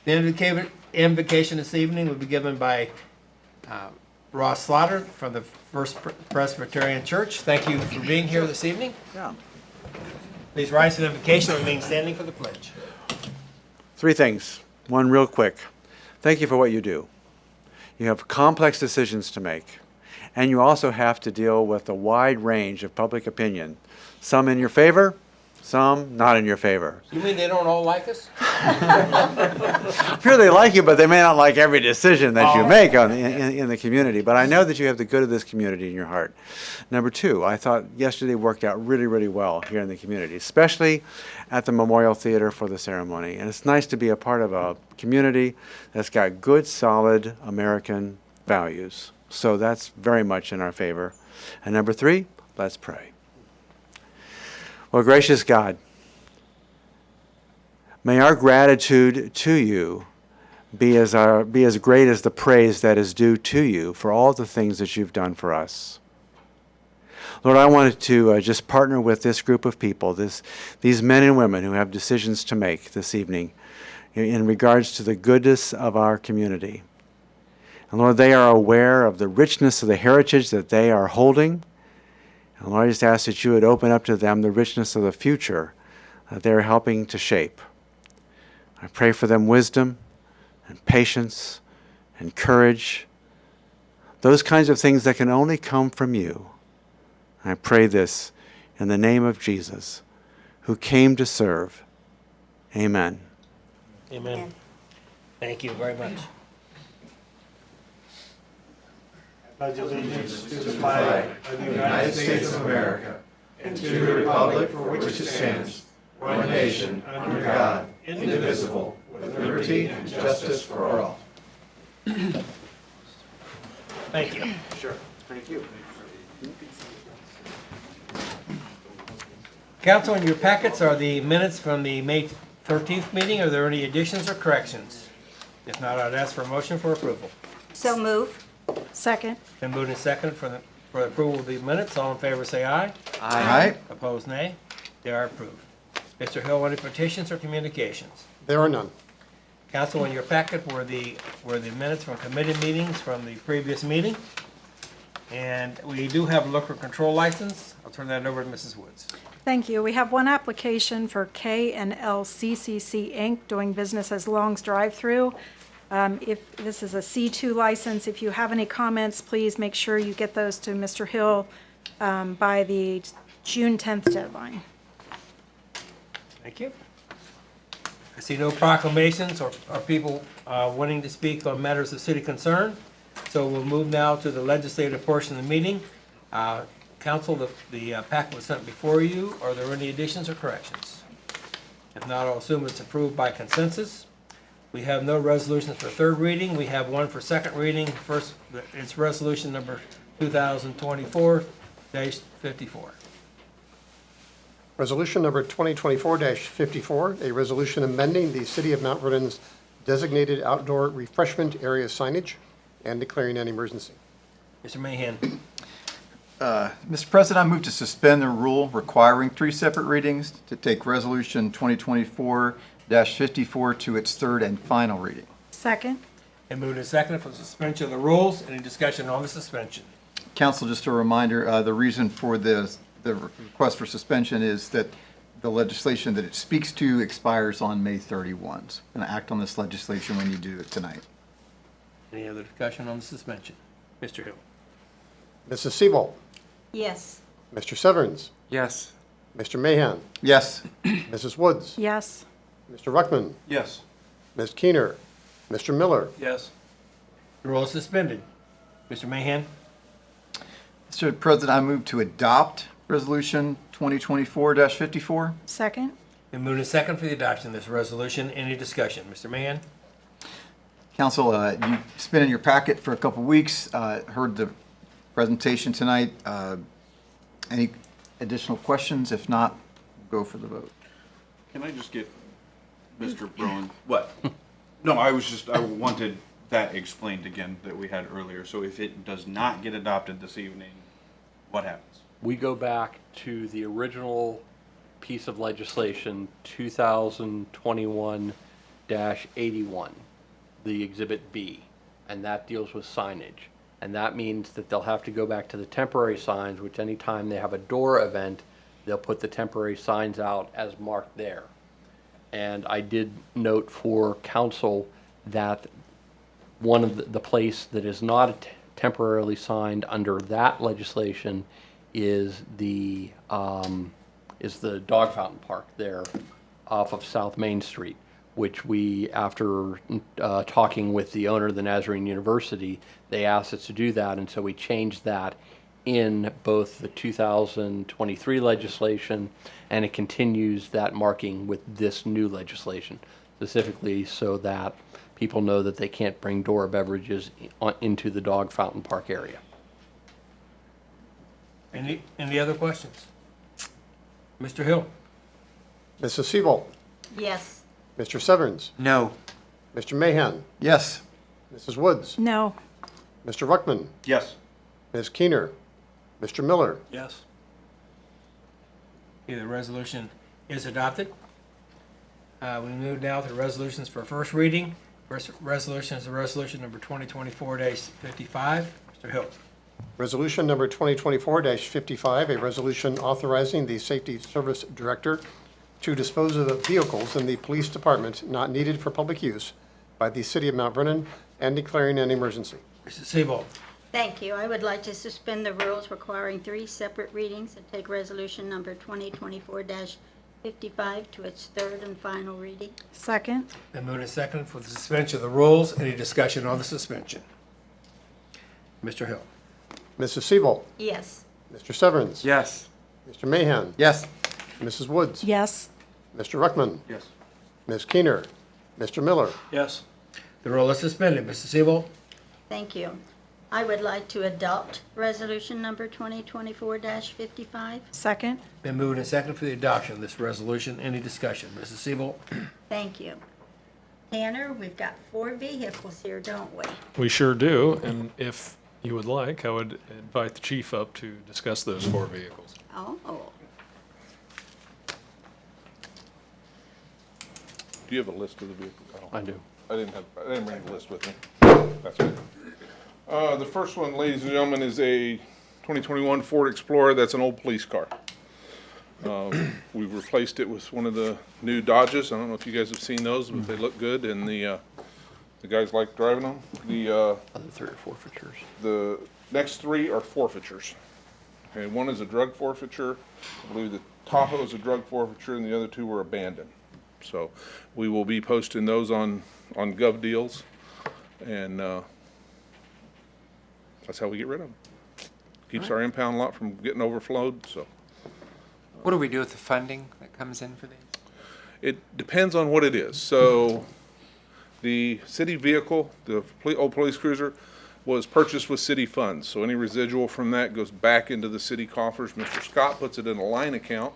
The invocation this evening will be given by Ross Slaughter from the First Presbyterian Church. Thank you for being here this evening. Yeah. Please rise to the invocation and remain standing for the pledge. 3 things. One real quick. Thank you for what you do. You have complex decisions to make, and you also have to deal with a wide range of public opinion. Some in your favor, some not in your favor. You mean they don't all like us? I'm sure they like you, but they may not like every decision that you make in the community. But I know that you have the good of this community in your heart. Number 2, I thought yesterday worked out really, really well here in the community, especially at the Memorial Theater for the ceremony. And it's nice to be a part of a community that's got good, solid American values. So that's very much in our favor. And number 3, let's pray. Well, gracious God, may our gratitude to you be as great as the praise that is due to you for all the things that you've done for us. Lord, I wanted to just partner with this group of people, these men and women who have decisions to make this evening in regards to the goodness of our community. And Lord, they are aware of the richness of the heritage that they are holding. And Lord, I just ask that you would open up to them the richness of the future that they're helping to shape. I pray for them wisdom and patience and courage, those kinds of things that can only come from you. I pray this in the name of Jesus, who came to serve. Amen. Amen. Thank you very much. Pledge allegiance to the flag of the United States of America and to the republic for which it stands, one nation, under God, indivisible, with liberty and justice for all. Thank you. Sure. Thank you. Council, in your packets are the minutes from the May 13th meeting. Are there any additions or corrections? If not, I'd ask for a motion for approval. So move. Second. Been moved and second for the approval of the minutes. All in favor say aye. Aye. Opposed, nay. They are approved. Mr. Hill, any petitions or communications? There are none. Council, in your packet were the minutes from committee meetings from the previous meeting. And we do have a liquor control license. I'll turn that over to Mrs. Woods. Thank you. We have one application for K&L CCC Inc. doing business as Long's Drive-Thru. If this is a C2 license, if you have any comments, please make sure you get those to Mr. Hill by the June 10th deadline. Thank you. I see no proclamations or people wanting to speak on matters of city concern. So we'll move now to the legislative portion of the meeting. Council, the packet was sent before you. Are there any additions or corrections? If not, I'll assume it's approved by consensus. We have no resolutions for third reading. We have one for second reading. First, it's resolution number 2024-54. Resolution number 2024-54, a resolution amending the City of Mount Vernon's designated outdoor refreshment area signage and declaring an emergency. Mr. Mahan. Mr. President, I move to suspend the rule requiring 3 separate readings to take Resolution 2024-54 to its third and final reading. Second. And moved and seconded for the suspension of the rules. Any discussion on the suspension? Council, just a reminder, the reason for the request for suspension is that the legislation that it speaks to expires on May 31. So we're going to act on this legislation when you do it tonight. Any other discussion on the suspension? Mr. Hill. Mrs. Siebel. Yes. Mr. Severns. Yes. Mr. Mahan. Yes. Mrs. Woods. Yes. Mr. Ruckman. Yes. Ms. Keener. Mr. Miller. Yes. The rule is suspended. Mr. Mahan. Mr. President, I move to adopt Resolution 2024-54. Second. Been moved and second for the adoption of this resolution. Any discussion? Mr. Mahan? Council, it's been in your packet for a couple weeks, heard the presentation tonight. Any additional questions? If not, go for the vote. Can I just get Mr. Brown? What? No, I wanted that explained again that we had earlier. So if it does not get adopted this evening, what happens? We go back to the original piece of legislation, 2021-81, the Exhibit B, and that deals with signage. And that means that they'll have to go back to the temporary signs, which anytime they have a door event, they'll put the temporary signs out as marked there. And I did note for council that one of the place that is not temporarily signed under that legislation is the dog fountain park there off of South Main Street, which we, after talking with the owner of the Nazarene University, they asked us to do that, and so we changed that in both the 2023 legislation, and it continues that marking with this new legislation, specifically so that people know that they can't bring door beverages into the dog fountain park area. Any other questions? Mr. Hill? Mrs. Siebel, Yes. Mr. Severns, No. Mr. Mahan, Yes. Mrs. Woods, No. Mr. Ruckman, Yes. Ms. Keener, Mr. Miller. Yes. Okay, the resolution is adopted. We move now to resolutions for first reading. First resolution is the resolution number 2024-55. Mr. Hill. Resolution number 2024-55, a resolution authorizing the Safety Service Director to dispose of vehicles in the police department not needed for public use by the City of Mount Vernon and declaring an emergency. Mrs. Siebel. Thank you. I would like to suspend the rules requiring 3 separate readings and take resolution number 2024-55 to its third and final reading. Second. Then moved and second for the suspension of the rules. Any discussion on the suspension? Mr. Hill. Mrs. Siebel, Yes. Mr. Severns, Yes. Mr. Mahan, Yes. Mrs. Woods, Yes. Mr. Ruckman, Yes. Ms. Keener, Mr. Miller. Yes. The rule is suspended. Mrs. Siebel. Thank you. I would like to adopt resolution number 2024-55. Second. Been moved and second for the adoption of this resolution. Any discussion? Mrs. Siebel. Thank you. Tanner, we've got 4 vehicles here, don't we? We sure do, and if you would like, I would invite the chief up to discuss those 4 vehicles. Oh. Do you have a list of the vehicles? I do. I didn't bring the list with me. That's right. The first one, ladies and gentlemen, is a 2021 Ford Explorer. That's an old police car. We've replaced it with one of the new Dodges. I don't know if you guys have seen those, but they look good, and the guys like driving them. The Other 3 are forfeitures. the next 3 are forfeitures. Okay, one is a drug forfeiture. I believe the Tahoe is a drug forfeiture, and the other 2 were abandoned. So we will be posting those on Gov Deals, and that's how we get rid of them. Keeps our impound lot from getting overflowed. So What do we do with the funding that comes in for these? it depends on what it is. So the city vehicle, the old police cruiser, was purchased with city funds. So any residual from that goes back into the city coffers. Mr. Scott puts it in a line account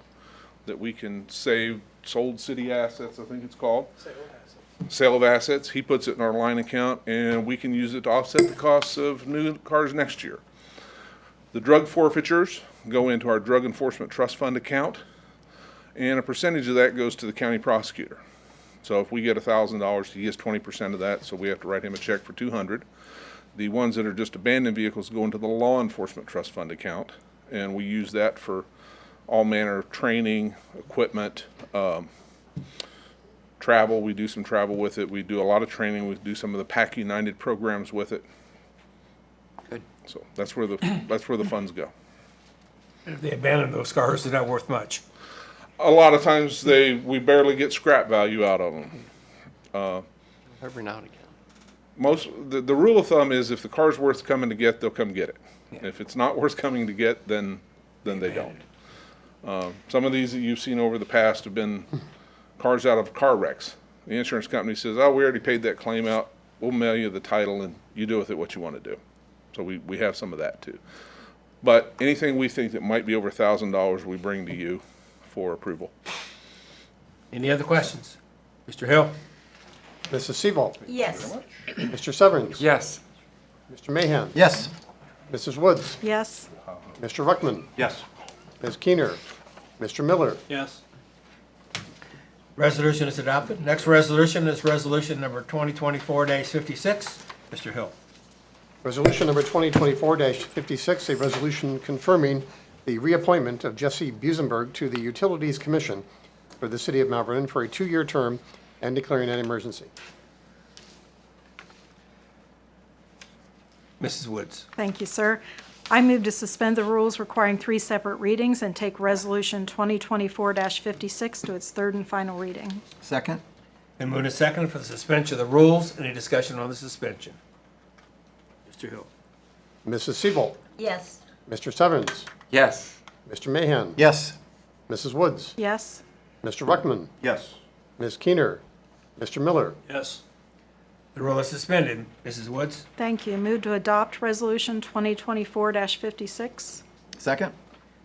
that we can save sold city assets, I think it's called. Sale of assets. He puts it in our line account, and we can use it to offset the costs of new cars next year. The drug forfeitures go into our Drug Enforcement Trust Fund account, and a percentage of that goes to the county prosecutor. So if we get $1,000, he gets 20% of that, so we have to write him a check for $200. The ones that are just abandoned vehicles go into the Law Enforcement Trust Fund account, and we use that for all manner of training, equipment, travel. We do some travel with it. We do a lot of training. We do some of the PAC United programs with it. Good. So that's where the funds go. If they abandon those cars, they're not worth much. A lot of times we barely get scrap value out of them. Every now and again. The rule of thumb is if the car's worth coming to get, they'll come get it. Yeah. If it's not worth coming to get, then they don't. Some of these that you've seen over the past have been cars out of car wrecks. The insurance company says, oh, we already paid that claim out. We'll mail you the title and you do with it what you want to do. So we have some of that too. But anything we think that might be over $1,000, we bring to you for approval. Any other questions? Mr. Hill? Mrs. Seabolt. Yes. Mr. Severns. Yes. Mr. Mahan. Yes. Mrs. Woods. Yes. Mr. Ruckman. Yes. Ms. Keener. Mr. Miller. Yes. Resolution is adopted. Next resolution is resolution number 2024-56. Mr. Hill. Resolution number 2024-56, a resolution confirming the reappointment of Jesse Busenberg to the Utilities Commission for the City of Mount Vernon for a 2-year term and declaring an emergency. Mrs. Woods. Thank you, sir. I move to suspend the rules requiring 3 separate readings and take Resolution 2024-56 to its third and final reading. Second? Been moved and seconded for the suspension of the rules. Any discussion on the suspension? Mr. Hill. Mrs. Seabolt. Yes. Mr. Severns. Yes. Mr. Mahan. Yes. Mrs. Woods. Yes. Mr. Ruckman. Yes. Ms. Keener. Mr. Miller. Yes. The rule is suspended. Mrs. Woods. Thank you. Move to adopt Resolution 2024-56. Second?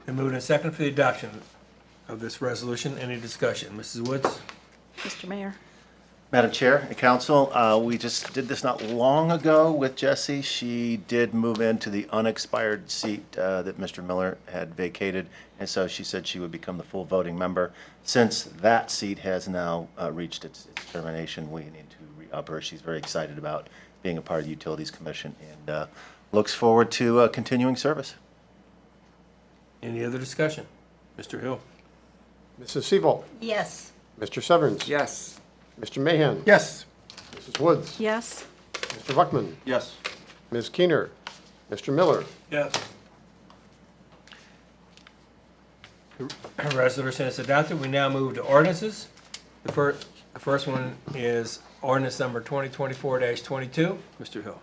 Been moved and seconded for the adoption of this resolution. Any discussion? Mrs. Woods. Mr. Mayor. Madam Chair and Council, we just did this not long ago with Jessie. She did move into the unexpired seat that Mr. Miller had vacated, and so she said she would become the full voting member. Since that seat has now reached its termination, we need to re-up her. She's very excited about being a part of the Utilities Commission and looks forward to continuing service. Any other discussion? Mr. Hill. Mrs. Seabolt. Yes. Mr. Severns. Yes. Mr. Mahan. Yes. Mrs. Woods. Yes. Mr. Ruckman. Yes. Ms. Keener. Mr. Miller. Yes. The resolution is adopted. We now move to ordinances. The first one is ordinance number 2024-22. Mr. Hill.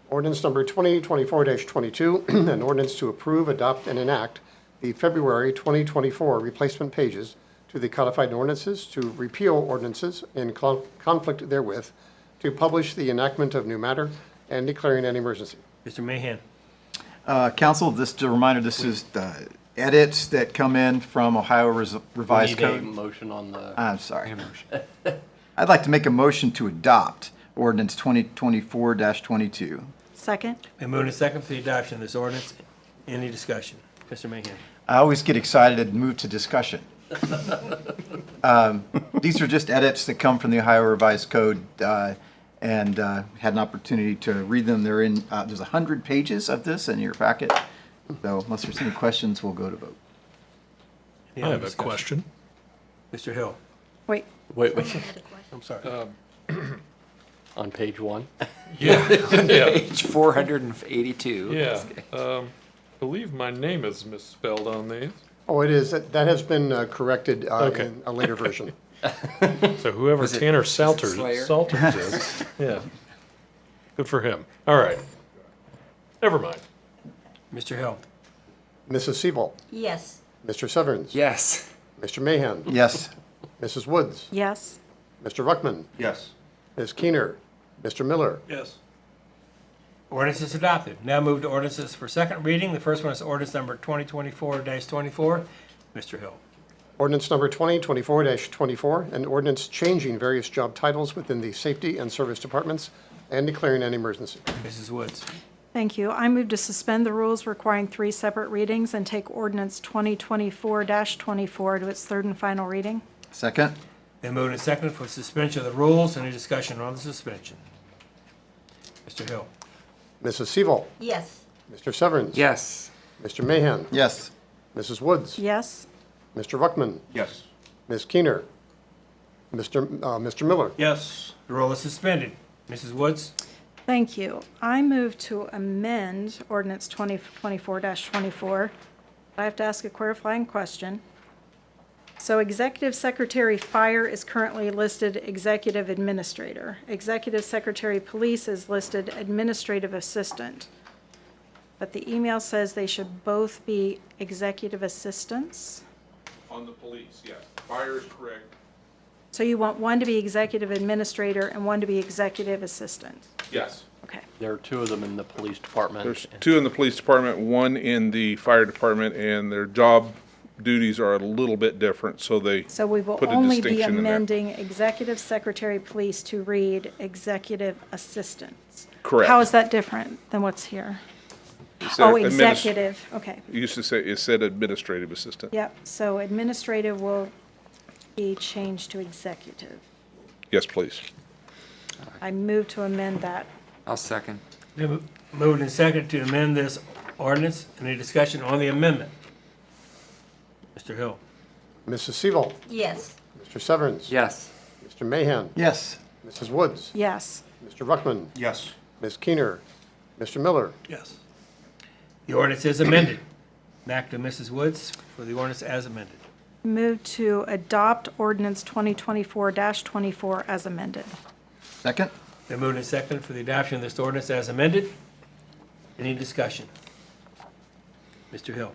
Ordinance number 2024-22, an ordinance to approve, adopt, and enact the February 2024 replacement pages to the codified ordinances, to repeal ordinances in conflict therewith, to publish the enactment of new matter, and declaring an emergency. Mr. Mahan. Council, just a reminder, this is the edits that come in from Ohio Revised We need a Code. motion on the. I'm sorry. I'd like to make a motion to adopt ordinance 2024-22. Second. Been moved and seconded for the adoption of this ordinance. Any discussion? Mr. Mahan. I always get excited and move to discussion. These are just edits that come from the Ohio Revised Code, and had an opportunity to read them. They're in, there's 100 pages of this in your packet. So unless there's any questions, we'll go to vote. Any I other have a discussion? question. Mr. Hill. Wait. Wait. I'm sorry. On page 1. Yeah. Page 482. Yeah. I believe my name is misspelled on these. Oh, it is. That has been corrected Okay. in a later version. So whoever Was it- Tanner was it Slayer? Salters is, yeah. Good for him. All right. Never mind. Mr. Hill. Mrs. Seabolt. Yes. Mr. Severns. Yes. Mr. Mahan. Yes. Mrs. Woods. Yes. Mr. Ruckman. Yes. Ms. Keener. Mr. Miller. Yes. Ordinance is adopted. Now move to ordinances for second reading. The first one is ordinance number 2024-24. Mr. Hill. Ordinance number 2024-24, an ordinance changing various job titles within the safety and service departments and declaring an emergency. Mrs. Woods. Thank you. I move to suspend the rules requiring 3 separate readings and take Ordinance 2024-24 to its third and final reading. Second? Been moved and seconded for suspension of the rules. Any discussion on the suspension? Mr. Hill. Mrs. Seabolt. Yes. Mr. Severns. Yes. Mr. Mahan. Yes. Mrs. Woods. Yes. Mr. Ruckman. Yes. Ms. Keener. Mr. Miller. Yes. The roll is suspended. Mrs. Woods. Thank you. I move to amend Ordinance 2024-24. I have to ask a clarifying question. So Executive Secretary Fire is currently listed Executive Administrator. Executive Secretary Police is listed Administrative Assistant. But the email says they should both be Executive Assistants. On the police, yes. Fire is correct. So you want one to be executive administrator and one to be executive assistant? Yes. Okay. There are two of them in the police department. There's two in the police department, one in the fire department, and their job duties are a little bit different, so they So we will put a only be distinction in there. amending executive secretary police to read executive assistants. Correct. How is that different than what's here? It said Oh, adminis- executive, okay. It used to say, it said administrative assistant. Yep, so administrative will be changed to executive. Yes, please. I move to amend that. I'll second. Moved and second to amend this ordinance. Any discussion on the amendment? Mr. Hill? Mrs. Seaval? Yes. Mr. Severns? Yes. Mr. Mahan? Yes. Mrs. Woods? Yes. Mr. Ruckman? Yes. Ms. Keener? Mr. Miller? Yes. The ordinance is amended. Back to Mrs. Woods for the ordinance as amended. Move to adopt ordinance 2024-24 as amended. Second? Been moved and seconded for the adoption of this ordinance as amended. Any discussion? Mr. Hill?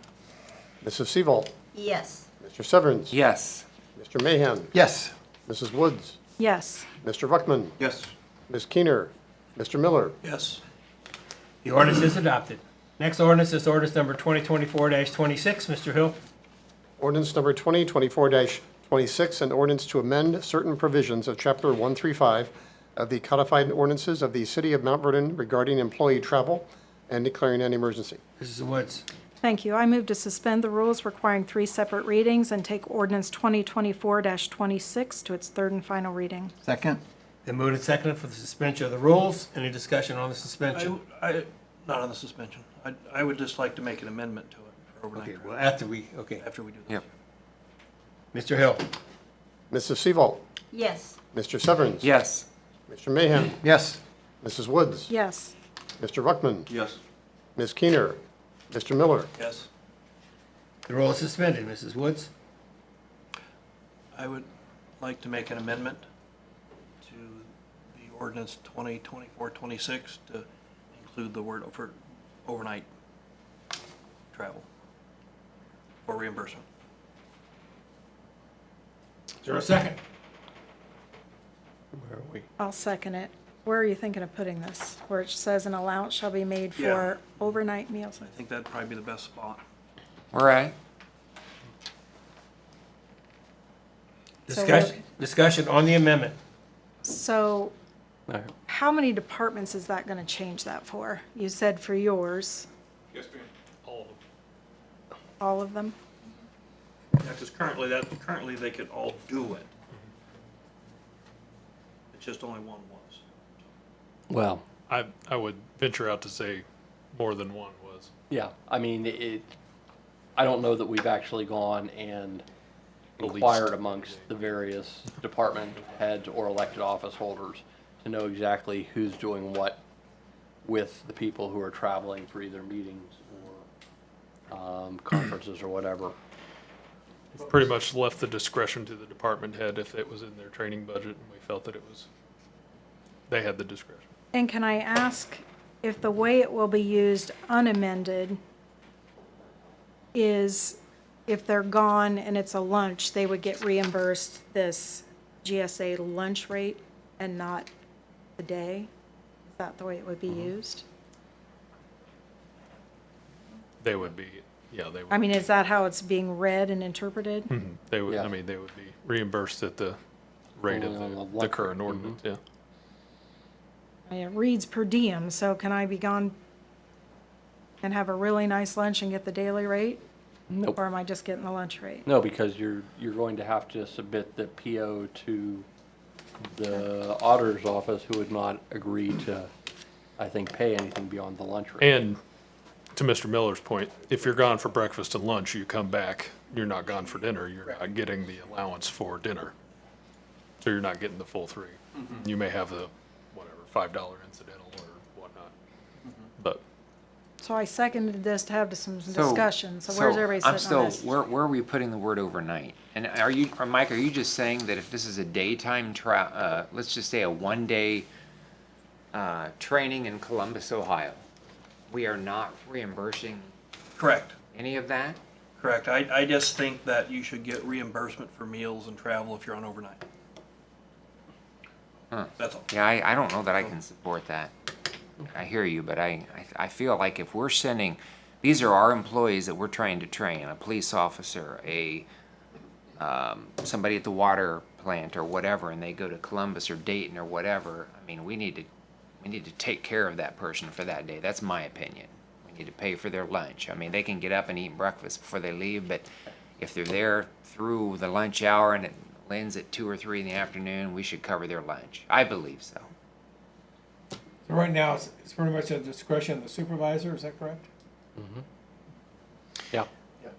Mrs. Seaval? Yes. Mr. Severns? Yes. Mr. Mahan? Yes. Mrs. Woods? Yes. Mr. Ruckman? Yes. Ms. Keener? Mr. Miller? Yes. The ordinance is adopted. Next ordinance is ordinance number 2024-26. Mr. Hill? Ordinance number 2024-26, an ordinance to amend certain provisions of Chapter 135 of the codified ordinances of the City of Mount Vernon regarding employee travel and declaring an emergency. Mrs. Woods? Thank you. I move to suspend the rules requiring 3 separate readings and take ordinance 2024-26 to its third and final reading. Second? Been moved and seconded for the suspension of the rules. Any discussion on the suspension? Not on the suspension. I would just like to make an amendment to it for overnight Okay, travel. well, after we do this. Yep. Mr. Hill? Mrs. Seaval? Yes. Mr. Severns? Yes. Mr. Mahan? Yes. Mrs. Woods? Yes. Mr. Ruckman? Yes. Ms. Keener? Mr. Miller? Yes. The rule is suspended. Mrs. Woods? I would like to make an amendment to the ordinance 2024-26 to include the word for overnight travel for reimbursement. Is there a second? Where are we? I'll second it. Where are you thinking of putting this? Where it says an allowance shall be made Yeah. for overnight meals? I think that'd probably be the best spot. All right. So Discussion on the amendment. So No. how many departments is that going to change that for? You said for yours, Yes, ma'am. All of them. all of them? Yeah, because currently they could all do it. It's just only one was. Well, I would venture out to say more than one was. yeah, I mean, I don't know that we've actually gone and Released. inquired amongst the various department heads or elected office holders to know exactly who's doing what with the people who are traveling for either meetings or conferences or whatever. Pretty much left the discretion to the department head if it was in their training budget and we felt that they had the discretion. And can I ask if the way it will be used unamended is if they're gone and it's a lunch, they would get reimbursed this GSA lunch rate and not the day? Is that the way it would be used? They would be, yeah, they would. I mean, is that how it's being read and interpreted? Mhm. They would, Yeah. I mean, they would be reimbursed at the rate of Only on the lunch current rate. ordinance, yeah. I mean, it reads per diem, so can I be gone and have a really nice lunch and get the daily rate? Nope. Or am I just getting the lunch rate? No, because you're going to have to submit the PO to the auditor's office, who would not agree to, I think, pay anything beyond the lunch rate. And to Mr. Miller's point, if you're gone for breakfast and lunch, you come back, you're not gone for dinner, you're not getting the allowance for dinner. So you're not getting the full 3. You may have the, whatever, $5 incidental or whatnot. But So I seconded this to have some discussion, so where's everybody I'm sitting on still, this? where are we putting the word overnight? And Mike, are you just saying that if this is a daytime let's just say a 1-day training in Columbus, Ohio, we are not reimbursing Correct. any of that? Correct. I just think that you should get reimbursement for meals and travel if you're on overnight. That's all. Yeah, I don't know that I can support that. I hear you, but I feel like if we're sending, these are our employees that we're trying to train, a police officer, somebody at the water plant or whatever, and they go to Columbus or Dayton or whatever, I mean, we need to take care of that person for that day. That's my opinion. We need to pay for their lunch. I mean, they can get up and eat breakfast before they leave, but if they're there through the lunch hour and it ends at 2 or 3 in the afternoon, we should cover their lunch. I believe so. So right now, it's pretty much at the discretion of the supervisor, is that correct? Yeah.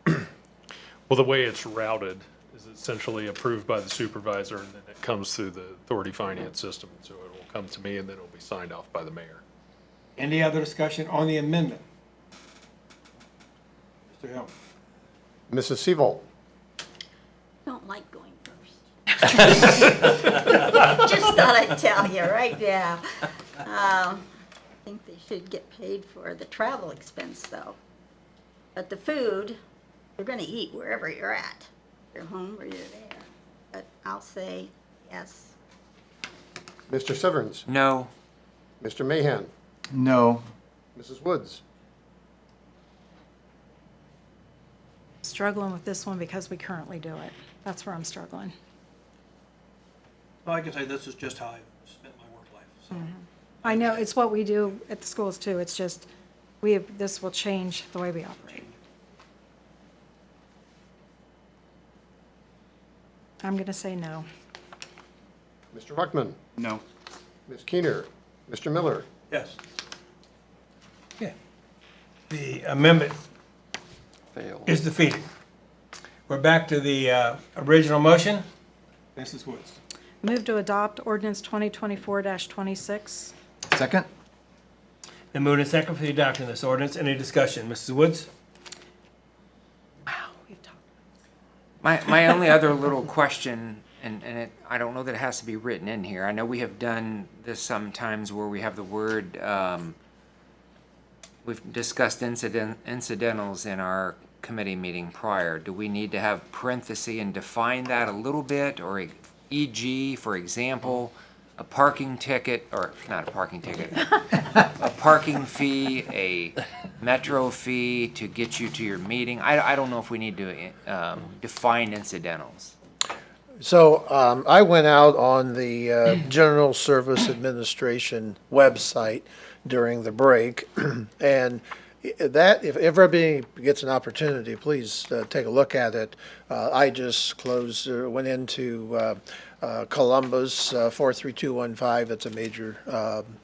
Well, the way it's routed is essentially approved by the supervisor, and then it comes through the authority finance system. So it will come to me, and then it will be signed off by the mayor. Any other discussion on the amendment? Mr. Hill? Mrs. Seavolt. Don't like going first. Just thought I'd tell you right now. I think they should get paid for the travel expense though. But the food, you're gonna eat wherever you're at. You're home or you're there. But I'll say yes. Mr. Severns. No. Mr. Mahan. No. Mrs. Woods. Struggling with this one because we currently do it. That's where I'm struggling. Well, I can say this is just how I've spent my work life. So. I know, it's what we do at the schools too. It's just, this will change the way we operate. I'm going to say no. Mr. Huckman. No. Ms. Keener. Mr. Miller. Yes. Yeah. The amendment Failed. is defeated. We're back to the original motion. Mrs. Woods. Move to adopt ordinance 2024-26. Second? Then moved and second for the adoption of this ordinance. Any discussion? Mrs. Woods? My only other little question, and I don't know that it has to be written in here. I know we have done this sometimes where we have the word, we've discussed incidentals in our committee meeting prior. Do we need to have parenthesis and define that a little bit? Or e.g., for example, a parking ticket, or not a parking ticket, a parking fee, a metro fee to get you to your meeting. I don't know if we need to define incidentals. So I went out on the General Service Administration website during the break, and that, if everybody gets an opportunity, please take a look at it. I just went into Columbus, 43215. That's a major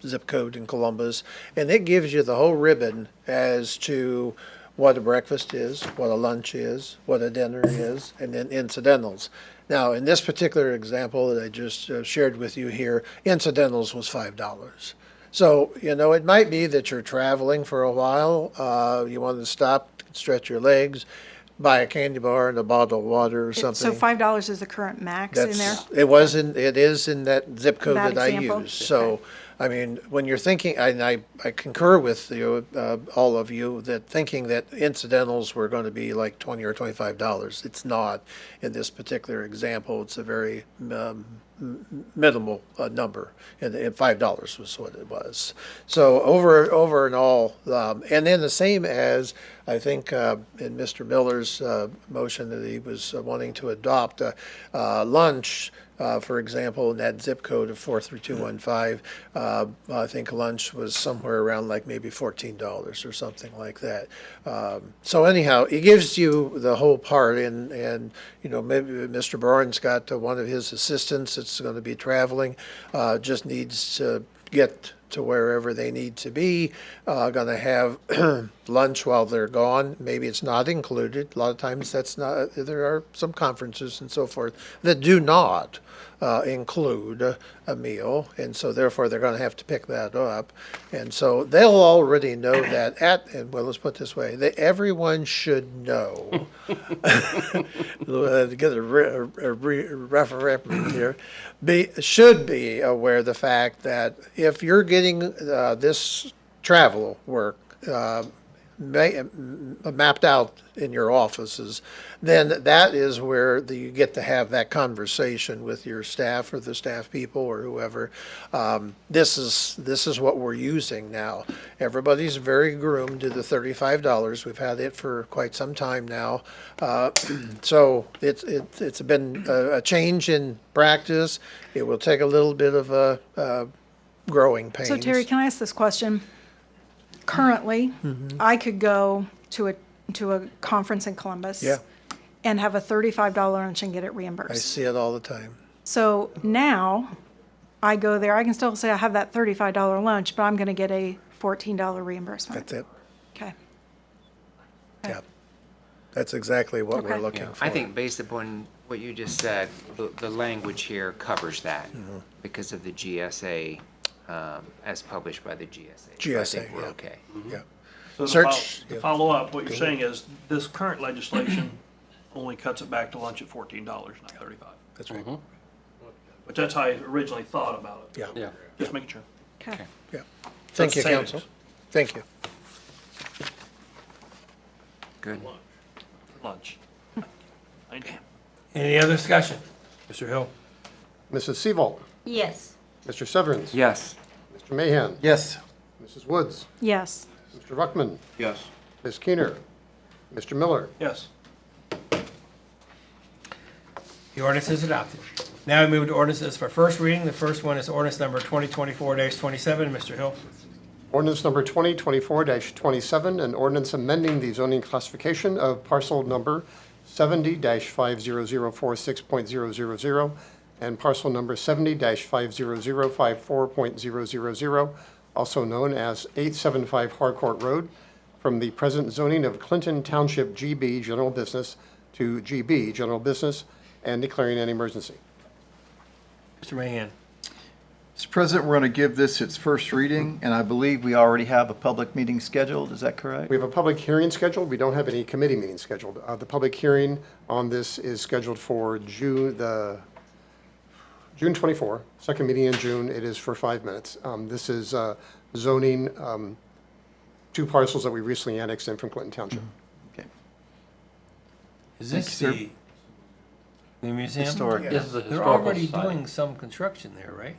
zip code in Columbus. And it gives you the whole ribbon as to what a breakfast is, what a lunch is, what a dinner is, and then incidentals. Now, in this particular example that I just shared with you here, incidentals was $5. So, it might be that you're traveling for a while, you want to stop, stretch your legs, buy a candy bar and a bottle of water or something. So $5 is the current max in there? It is in that zip code That that I example? use. So, I mean, when you're thinking, and I concur with you, all of you, that thinking that incidentals were going to be like $20 or $25. It's not in this particular example. It's a very minimal number, and $5 was what it was. So over and all, and then the same as I think in Mr. Miller's motion that he was wanting to adopt lunch. For example, in that zip code of 43215, I think lunch was somewhere around like maybe $14 or something like that. So anyhow, it gives you the whole part, and maybe Mr. Barnes got one of his assistants that's going to be traveling, just needs to get to wherever they need to be, going to have lunch while they're gone. Maybe it's not included. A lot of times that's not, there are some conferences and so forth that do not include a meal, and so therefore they're going to have to pick that up. And so they'll already know that and well, let's put it this way, that everyone should know, to get a referendum here, should be aware of the fact that if you're getting this travel work, mapped out in your offices, then that is where you get to have that conversation with your staff or the staff people or whoever. This is what we're using now. Everybody's very groomed to the $35. We've had it for quite some time now. So it's been a change in practice. It will take a little bit of a growing pains. So Terry, can I ask this question? Currently, I could go to a conference in Columbus. Yeah. And have a $35 lunch and get it I reimbursed. see it all the time. So now, I go there, I can still say I have that $35 lunch, but I'm gonna get a $14 reimbursement. That's it. Okay. Yeah. That's exactly what we're Okay. looking for. I think based upon what you just said, the language here covers that because of the GSA, as published by the GSA. So I GSA, think we're yeah. okay. Yeah. So Search- to follow up, what you're saying is this current legislation only cuts it back to lunch at $14, not 35. That's right. But that's how I originally thought about it. Yeah. Yeah. Just making sure. Okay. Yeah. Thank you, savings. council. Thank you. Good. Lunch. Any other discussion? Mr. Hill? Mrs. Seabolt, Yes. Mr. Severance. Yes. Mr. Mahan. Yes. Mrs. Woods, Yes. Mr. Ruckman, Yes. Ms. Keener, Mr. Miller. Yes. The ordinance is adopted. Now we move to ordinances for first reading. The first one is ordinance number 2024-27. Mr. Hill? Ordinance number 2024-27, an ordinance amending the zoning classification of parcel number 70-50046.000 and parcel number 70-50054.000, also known as 875 Harcourt Road, from the present zoning of Clinton Township GB General Business to GB General Business and declaring an emergency. Mr. Mahan? Mr. President, we're going to give this its first reading, and I believe we already have a public meeting scheduled. Is that correct? We have a public hearing scheduled. We don't have any committee meetings scheduled. The public hearing on this is scheduled for June 24, second meeting in June. It is for 5 minutes. This is zoning 2 parcels that we recently annexed in from Clinton Township. Okay. Is Thank this you, sir. the museum? Historic. This is a They're historical already society. doing some construction there, right?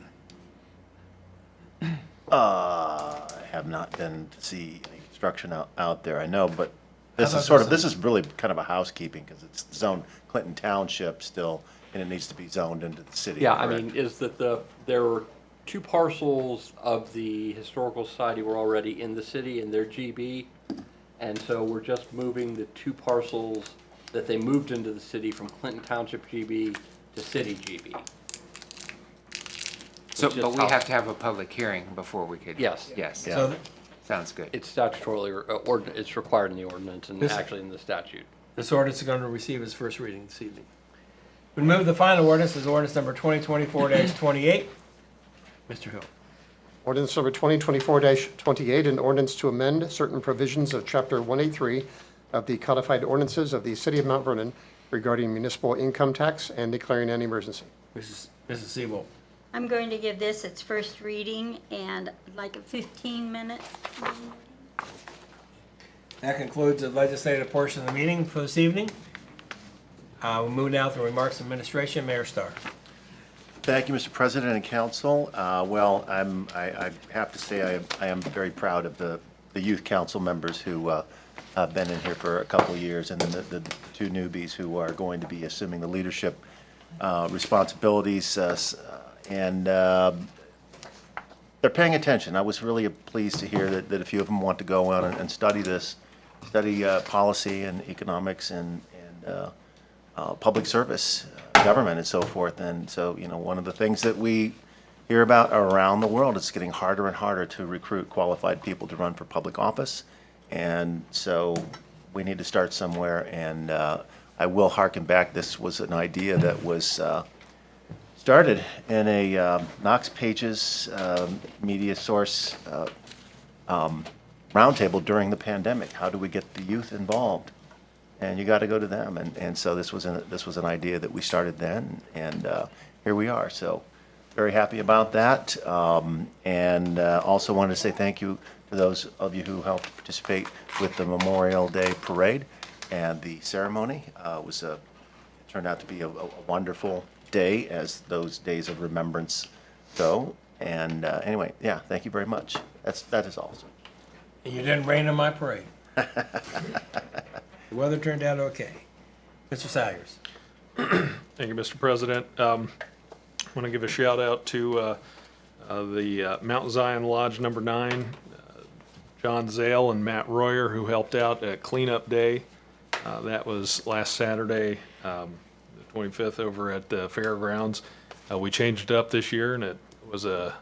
I have not been to see any construction out there, I know, but this thought is sort there of, was this is really kind of a housekeeping, because it's zoned Clinton Township still, and it needs to be zoned into the city. Yeah, I correct? mean, is that there were 2 parcels of the Historical Society were already in the city and they're GB. And so we're just moving the 2 parcels that they moved into the city from Clinton Township GB to City GB. So, It's just but we how- have to have a public hearing before we could. Yes. Yes. Yeah. So Sounds good. It's statutorily, it's required in the ordinance and This- actually in the statute. this ordinance is going to receive its first reading this evening. We move the final ordinance is ordinance number 2024-28. Mr. Hill? Ordinance number 2024-28, an ordinance to amend certain provisions of Chapter 183 of the codified ordinances of the City of Mount Vernon regarding municipal income tax and declaring an emergency. Mrs. Sebold? I'm going to give this its first reading and like a 15 minutes. That concludes the legislative portion of the meeting for this evening. We'll move now to remarks of administration. Mayor Starr. Thank you, Mr. President and Council. Well, I have to say I am very proud of the youth council members who have been in here for a couple of years, and then the 2 newbies who are going to be assuming the leadership responsibilities, and they're paying attention. I was really pleased to hear that a few of them want to go out and study policy and economics and public service, government and so forth. And so, one of the things that we hear about around the world, it's getting harder and harder to recruit qualified people to run for public office. And so we need to start somewhere. And I will harken back, this was an idea that was started in a Knox Pages media source roundtable during the pandemic. How do we get the youth involved? And you got to go to them. And so this was an idea that we started then, and here we are. So very happy about that. And also wanted to say thank you to those of you who helped participate with the Memorial Day Parade and the ceremony. It turned out to be a wonderful day, as those days of remembrance go. And anyway, yeah, thank you very much. That is all. And you didn't rain on my parade. The weather turned out okay. Mr. Sayers. Thank you, Mr. President. I want to give a shout out to the Mount Zion Lodge number 9, John Zale and Matt Royer, who helped out at cleanup day. That was last Saturday, the 25th, over at the fairgrounds. We changed it up this year, and it was I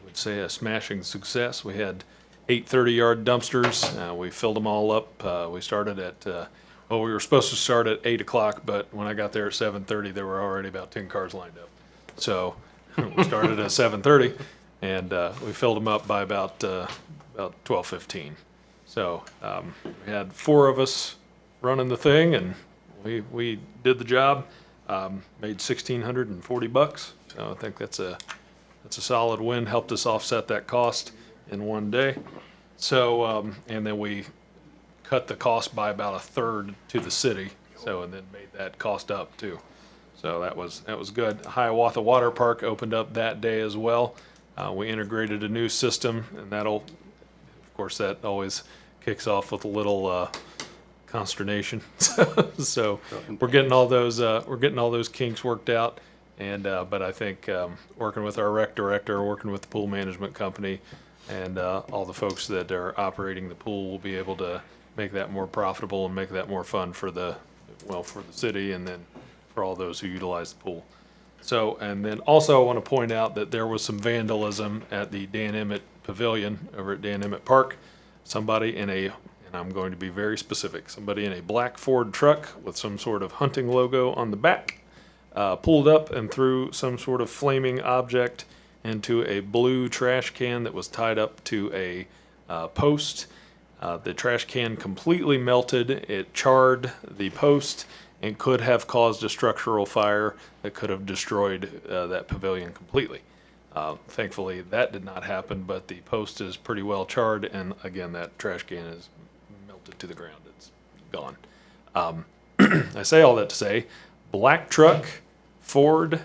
would say a smashing success. We had 8 30-yard dumpsters. We filled them all up. We started at we were supposed to start at 8 o'clock, but when I got there at 7:30, there were already about 10 cars lined up. So we started at 7:30, and we filled them up by about 12:15. So we had 4 of us running the thing, and we did the job. Made $1,640. So I think that's a solid win. Helped us offset that cost in one day. So and then we cut the cost by about 1/3 to the city. So and then made that cost up too. So that was good. Hiawatha Water Park opened up that day as well. We integrated a new system, and of course, that always kicks off with a little consternation. So we're getting all those kinks worked out, and but I think working with our rec director, working with the pool management company, and all the folks that are operating the pool will be able to make that more profitable and make that more fun for the city, and then for all those who utilize the pool. So, and then also I want to point out that there was some vandalism at the Dan Emmett Pavilion over at Dan Emmett Park. Somebody and I'm going to be very specific, somebody in a black Ford truck with some sort of hunting logo on the back pulled up and threw some sort of flaming object into a blue trash can that was tied up to a post. The trash can completely melted. It charred the post and could have caused a structural fire that could have destroyed that pavilion completely. Thankfully, that did not happen, but the post is pretty well charred, and again, that trash can is melted to the ground. It's gone. I say all that to say, black truck, Ford,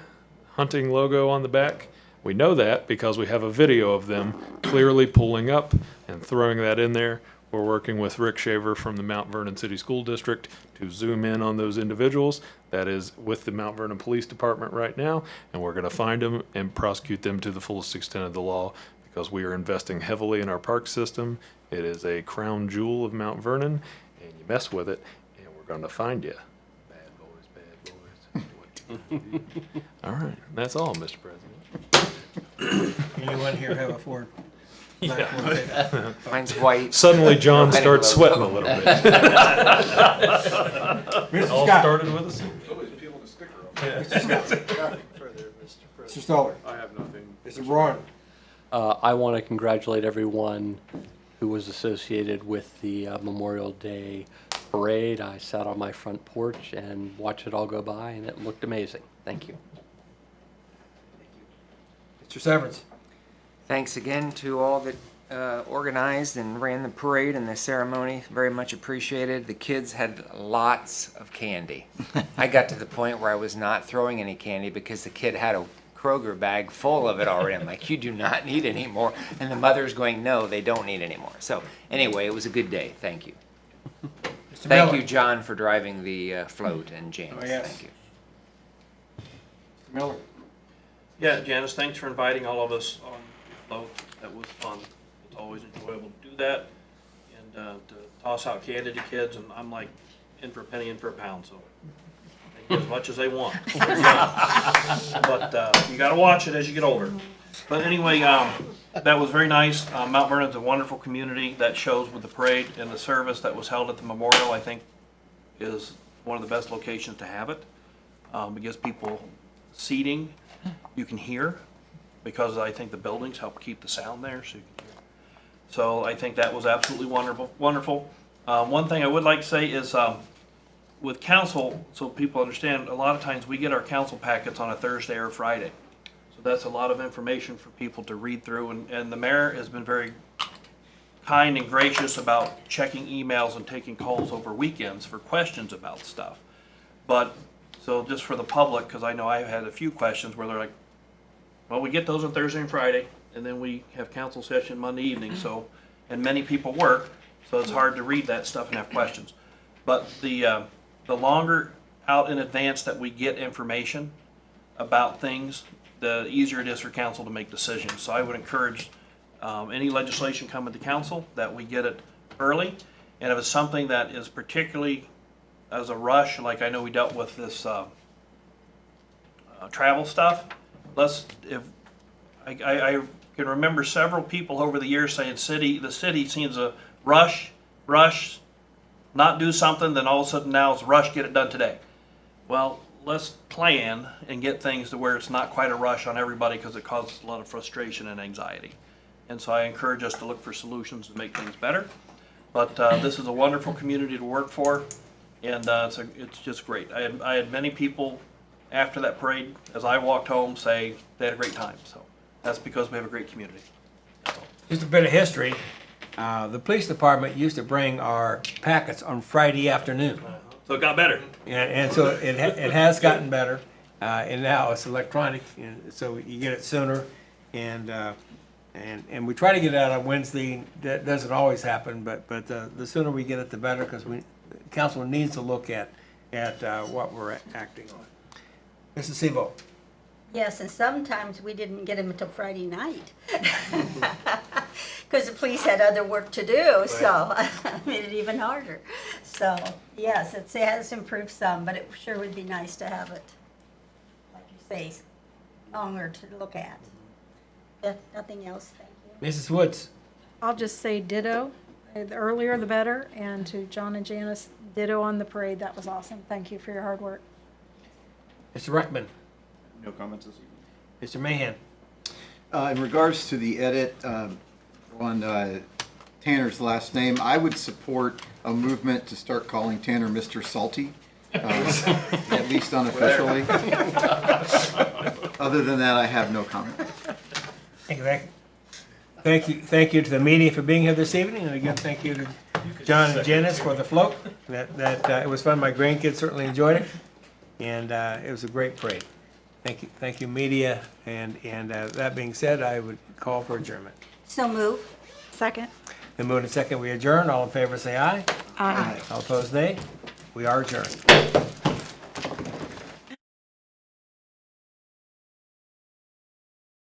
hunting logo on the back. We know that because we have a video of them clearly pulling up and throwing that in there. We're working with Rick Shaver from the Mount Vernon City School District to zoom in on those individuals. That is with the Mount Vernon Police Department right now, and we're going to find them and prosecute them to the fullest extent of the law, because we are investing heavily in our park system. It is a crown jewel of Mount Vernon, and you mess with it, and we're going to find you. Bad boys. All right, that's all, Mr. President. Anyone here have a Ford? Yeah. Mine's white. Suddenly, John starts sweating a little bit. Mr. All Scott. started with us. Somebody's peeling a sticker off. Mr. Stoller. I have nothing. Mr. Braun. I want to congratulate everyone who was associated with the Memorial Day parade. I sat on my front porch and watched it all go by, and it looked amazing. Thank you. Mr. Severance. Thanks again to all that organized and ran the parade and the ceremony. Very much appreciated. The kids had lots of candy. I got to the point where I was not throwing any candy because the kid had a Kroger bag full of it already. I'm like, you do not need any more. And the mother's going, no, they don't need any more. So anyway, it was a good day. Thank you. Thank you, John, for driving the float, and James. Oh, yes. Thank you. Mr. Miller. Yeah, Janice, thanks for inviting all of us on the float. That was fun. It's always enjoyable to do that and to toss out candy to kids. And I'm like, in for a penny, in for a pound. So they get as much as they want. But you got to watch it as you get older. But anyway, that was very nice. Mount Vernon's a wonderful community. That shows with the parade and the service that was held at the memorial. I think is one of the best locations to have it. It gives people seating you can hear, because I think the buildings help keep the sound there, so you can hear. So I think that was absolutely wonderful. One thing I would like to say is with council, so people understand, a lot of times we get our council packets on a Thursday or Friday. So that's a lot of information for people to read through, and the mayor has been very kind and gracious about checking emails and taking calls over weekends for questions about stuff. But, so just for the public, because I know I had a few questions where they're like, well, we get those on Thursday and Friday, and then we have council session Monday evening, so, and many people work, so it's hard to read that stuff and have questions. But the longer out in advance that we get information about things, the easier it is for council to make decisions. So I would encourage any legislation coming to council that we get it early. And if it's something that is particularly as a rush, like I know we dealt with this travel stuff, I can remember several people over the years saying the city seems to rush, not do something, then all of a sudden now it's rush, get it done today. Well, let's plan and get things to where it's not quite a rush on everybody, because it causes a lot of frustration and anxiety. And so I encourage us to look for solutions to make things better. But this is a wonderful community to work for, and it's just great. I had many people after that parade, as I walked home, say they had a great time. So that's because we have a great community. Just a bit of history. The police department used to bring our packets on Friday afternoon. So it got better. And so it has gotten better, and now it's electronic, and so you get it sooner, and we try to get it out on Wednesday. That doesn't always happen, but the sooner we get it, the better, because council needs to look at what we're acting on. Mrs. Sebo. Yes, and sometimes we didn't get them until Friday night. Because the police had other work to do, so it made it even harder. So, yes, it has improved some, but it sure would be nice to have it, like you say, longer to look at. If nothing else, thank you. Mrs. Woods. I'll just say ditto. The earlier the better. And to John and Janice, ditto on the parade. That was awesome. Thank you for your hard work. Mr. Reckman. No comments this evening. Mr. Mahan. In regards to the edit on Tanner's last name, I would support a movement to start calling Tanner Mr. Salty, at least unofficially. Other than that, I have no comment. Thank you to the media for being here this evening, and again, thank you to John and Janice for the float. It was fun. My grandkids certainly enjoyed it, and it was a great parade. Thank you, media, and that being said, I would call for adjournment. So move. Second. Then move to second, we adjourn. All in favor say aye. Aye. All opposed, nay. We are adjourned.